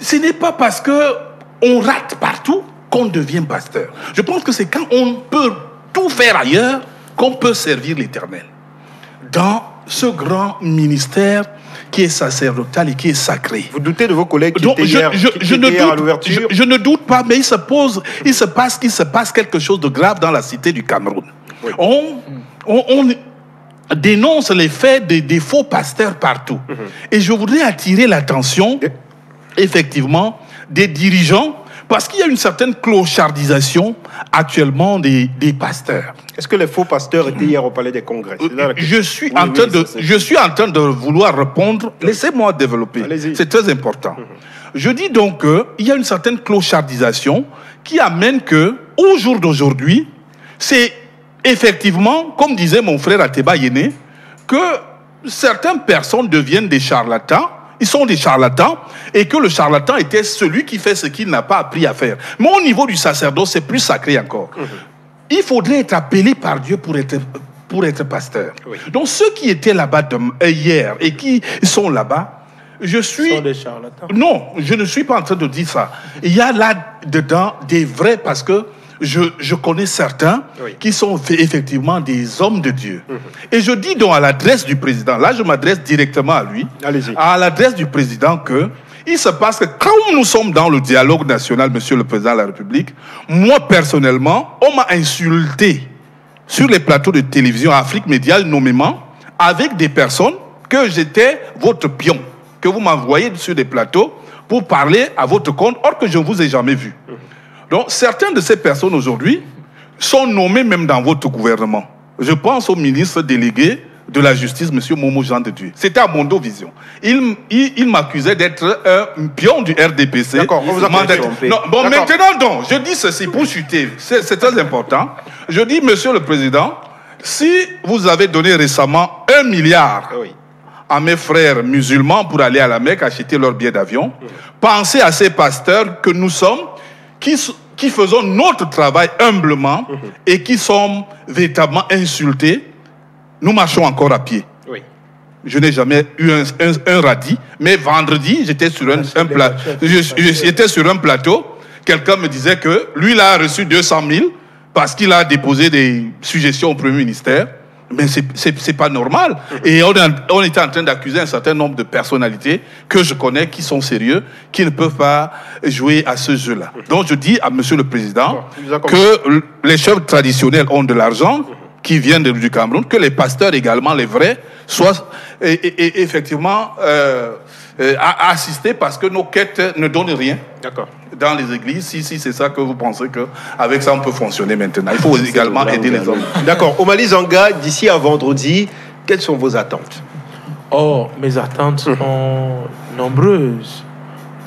ce n'est pas parce qu'on rate partout qu'on devient pasteur. Je pense que c'est quand on peut tout faire ailleurs qu'on peut servir l'Éternel. Dans ce grand ministère qui est sacerdotal et qui est sacré. Vous doutez de vos collègues qui étaient hier à l'ouverture? Je ne doute pas, mais il se passe quelque chose de grave dans la cité du Cameroun. On dénonce les faits des faux pasteurs partout. Et je voudrais attirer l'attention, effectivement, des dirigeants, parce qu'il y a une certaine clochardisation actuellement des pasteurs. Est-ce que les faux pasteurs étaient hier au Palais des Congrès? Je suis en train de vouloir répondre. Laissez-moi développer. C'est très important. Je dis donc qu'il y a une certaine clochardisation qui amène que, au jour d'aujourd'hui, c'est effectivement, comme disait mon frère Ateba Yéné, que certaines personnes deviennent des charlatans. Ils sont des charlatans et que le charlatan était celui qui fait ce qu'il n'a pas appris à faire. Mais au niveau du sacerdoce, c'est plus sacré encore. Il faudrait être appelé par Dieu pour être pasteur. Donc ceux qui étaient là-bas hier et qui sont là-bas, Ils sont des charlatans. Non, je ne suis pas en train de dire ça. Il y a là-dedans des vrais, parce que je connais certains qui sont effectivement des hommes de Dieu. Et je dis donc à l'adresse du président, là je m'adresse directement à lui, à l'adresse du président que il se passe que quand nous sommes dans le dialogue national, monsieur le président de la République, moi personnellement, on m'a insulté sur les plateaux de télévision Afrique Média nommément, avec des personnes que j'étais votre pion, que vous m'envoyez sur des plateaux pour parler à votre compte, or que je ne vous ai jamais vu. Donc, certaines de ces personnes aujourd'hui sont nommées même dans votre gouvernement. Je pense au ministre délégué de la Justice, M. Momo Jean de Dieu. C'était à Mondo Vision. Il m'accusait d'être un pion du RDPC. D'accord, on vous a trompé. Non, bon, maintenant donc, je dis ceci pour chuter. C'est très important. Je dis, Monsieur le Président, si vous avez donné récemment 1 milliard à mes frères musulmans pour aller à la Mecque acheter leur billet d'avion, pensez à ces pasteurs que nous sommes, qui faisons notre travail humblement et qui sommes véritablement insultés. Nous marchons encore à pied. Je n'ai jamais eu un radis, mais vendredi, j'étais sur j'étais sur un plateau. Quelqu'un me disait que lui, il a reçu 200 000 parce qu'il a déposé des suggestions au Premier ministère. Mais c'est pas normal. Et on était en train d'accuser un certain nombre de personnalités que je connais, qui sont sérieux, qui ne peuvent pas jouer à ce jeu-là. Donc je dis à Monsieur le Président que les chefs traditionnels ont de l'argent qui vient du Cameroun, que les pasteurs également, les vrais, soient effectivement à assister parce que nos quêtes ne donnent rien. D'accord. Dans les églises, si c'est ça que vous pensez qu'avec ça on peut fonctionner maintenant. Il faut également aider les hommes. D'accord. Omali Zanga, d'ici à vendredi, quelles sont vos attentes? Oh, mes attentes sont nombreuses.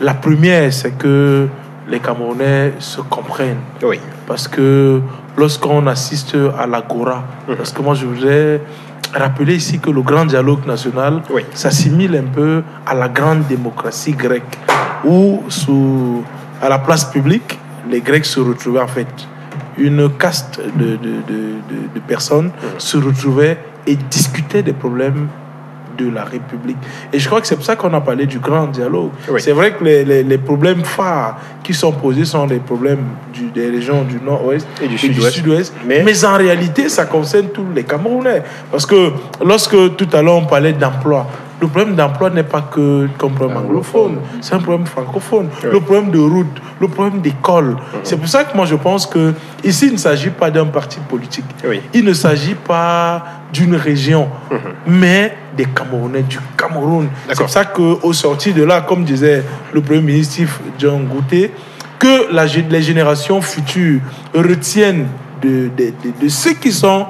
La première, c'est que les Camerounais se comprennent. Oui. Parce que lorsqu'on assiste à l'Agora, parce que moi je voudrais rappeler ici que le grand dialogue national s'assimile un peu à la grande démocratie grecque, où à la place publique, les Grecs se retrouvaient en fait. Une caste de personnes se retrouvaient et discutaient des problèmes de la République. Et je crois que c'est pour ça qu'on a parlé du grand dialogue. Oui. C'est vrai que les problèmes phares qui sont posés sont les problèmes des régions du nord-ouest et du sud-ouest. Mais en réalité, ça concerne tous les Camerounais. Parce que lorsque tout à l'heure on parlait d'emploi, le problème d'emploi n'est pas que un problème anglophone, c'est un problème francophone. Oui. Le problème de route, le problème d'école. C'est pour ça que moi je pense que ici il ne s'agit pas d'un parti politique. Oui. Il ne s'agit pas d'une région, mais des Camerounais, du Cameroun. C'est pour ça qu'au sorti de là, comme disait le Premier ministre John Gouté, que les générations futures retiennent de ceux qui sont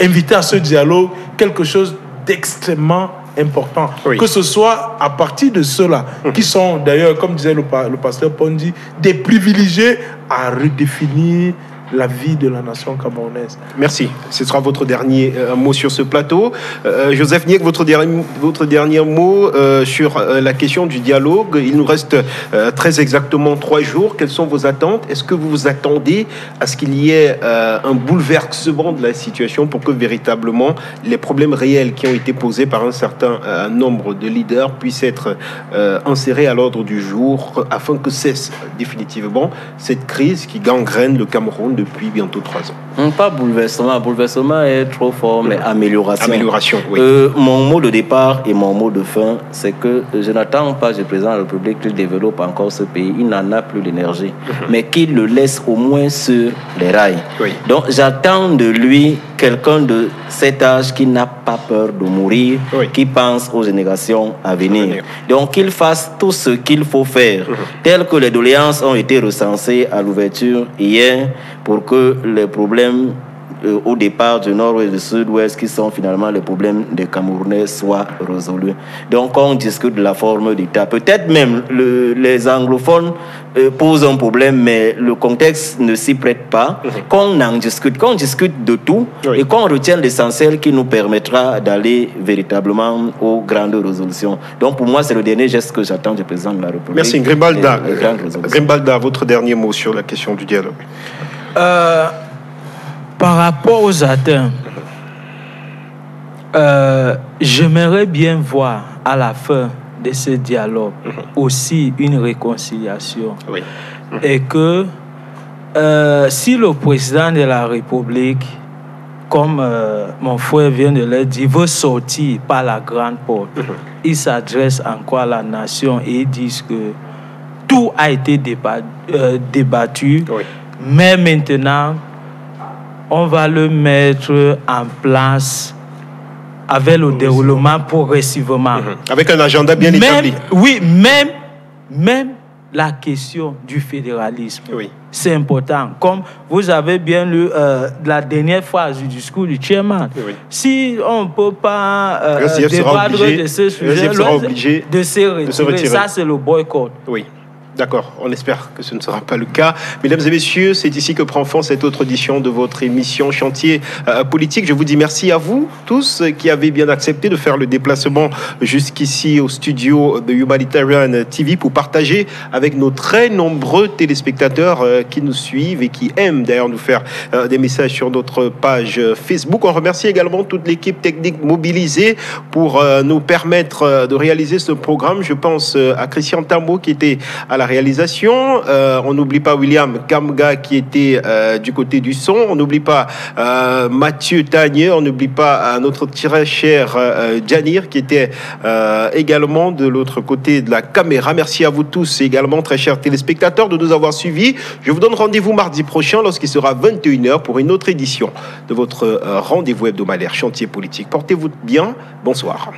invités à ce dialogue quelque chose d'extrêmement important. Oui. Que ce soit à partir de ceux-là, qui sont d'ailleurs, comme disait le pasteur Pondi, des privilégiés à redéfinir la vie de la nation camerounaise. Merci. Ce sera votre dernier mot sur ce plateau. Joseph Niek, votre dernier mot sur la question du dialogue. Il nous reste très exactement 3 jours. Quelles sont vos attentes? Est-ce que vous vous attendez à ce qu'il y ait un bouleversement de la situation pour que véritablement les problèmes réels qui ont été posés par un certain nombre de leaders puissent être insérés à l'ordre du jour afin que cesse définitivement cette crise qui gangrène le Cameroun depuis bientôt 3 ans? Pas bouleversement. Bouleversement est trop fort, mais amélioration. Amélioration, oui. Mon mot de départ et mon mot de fin, c'est que je n'attends pas du président de la République qu'il développe encore ce pays. Il n'en a plus l'énergie. Mais qu'il le laisse au moins sur les rails. Oui. Donc, j'attends de lui quelqu'un de cet âge qui n'a pas peur de mourir, qui pense aux générations à venir. Donc, qu'il fasse tout ce qu'il faut faire, tel que les doléances ont été recensées à l'ouverture hier, pour que les problèmes au départ du nord-ouest et du sud-ouest, qui sont finalement les problèmes des Camerounais, soient résolus. Donc on discute de la forme d'État. Peut-être même les anglophones posent un problème, mais le contexte ne s'y prête pas. Qu'on en discute, qu'on discute de tout et qu'on retienne l'essentiel qui nous permettra d'aller véritablement aux grandes résolutions. Donc pour moi, c'est le dernier geste que j'attends du président de la République. Merci. Grimbalda. Grimbalda, votre dernier mot sur la question du dialogue. Par rapport aux atteints, j'aimerais bien voir à la fin de ce dialogue aussi une réconciliation. Oui. Et que si le président de la République, comme mon frère vient de le dire, veut sortir par la grande porte, il s'adresse encore à la nation et il dit que tout a été débattu, mais maintenant, on va le mettre en place avec le déroulement progressivement. Avec un agenda bien établi. Oui, même la question du fédéralisme. Oui. C'est important. Comme vous avez bien lu la dernière phrase du discours du chairman. Oui. Si on ne peut pas débattre de ce sujet, de se retirer. Ça, c'est le boycott. Oui. D'accord, on espère que ce ne sera pas le cas. Mesdames et messieurs, c'est ici que prend fin cette autre édition de votre émission Chantier politique. Je vous dis merci à vous tous qui avez bien accepté de faire le déplacement jusqu'ici au studio de Humanitarian TV pour partager avec nos très nombreux téléspectateurs qui nous suivent et qui aiment d'ailleurs nous faire des messages sur notre page Facebook. On remercie également toute l'équipe technique mobilisée pour nous permettre de réaliser ce programme. Je pense à Christian Tambo qui était à la réalisation. On n'oublie pas William Kamga qui était du côté du son. On n'oublie pas Mathieu Tagne. On n'oublie pas notre très cher Janir qui était également de l'autre côté de la caméra. Merci à vous tous également, très chers téléspectateurs, de nous avoir suivis. Je vous donne rendez-vous mardi prochain lorsqu'il sera 21h pour une autre édition de votre rendez-vous hebdomadaire Chantier politique. Portez-vous bien. Bonsoir.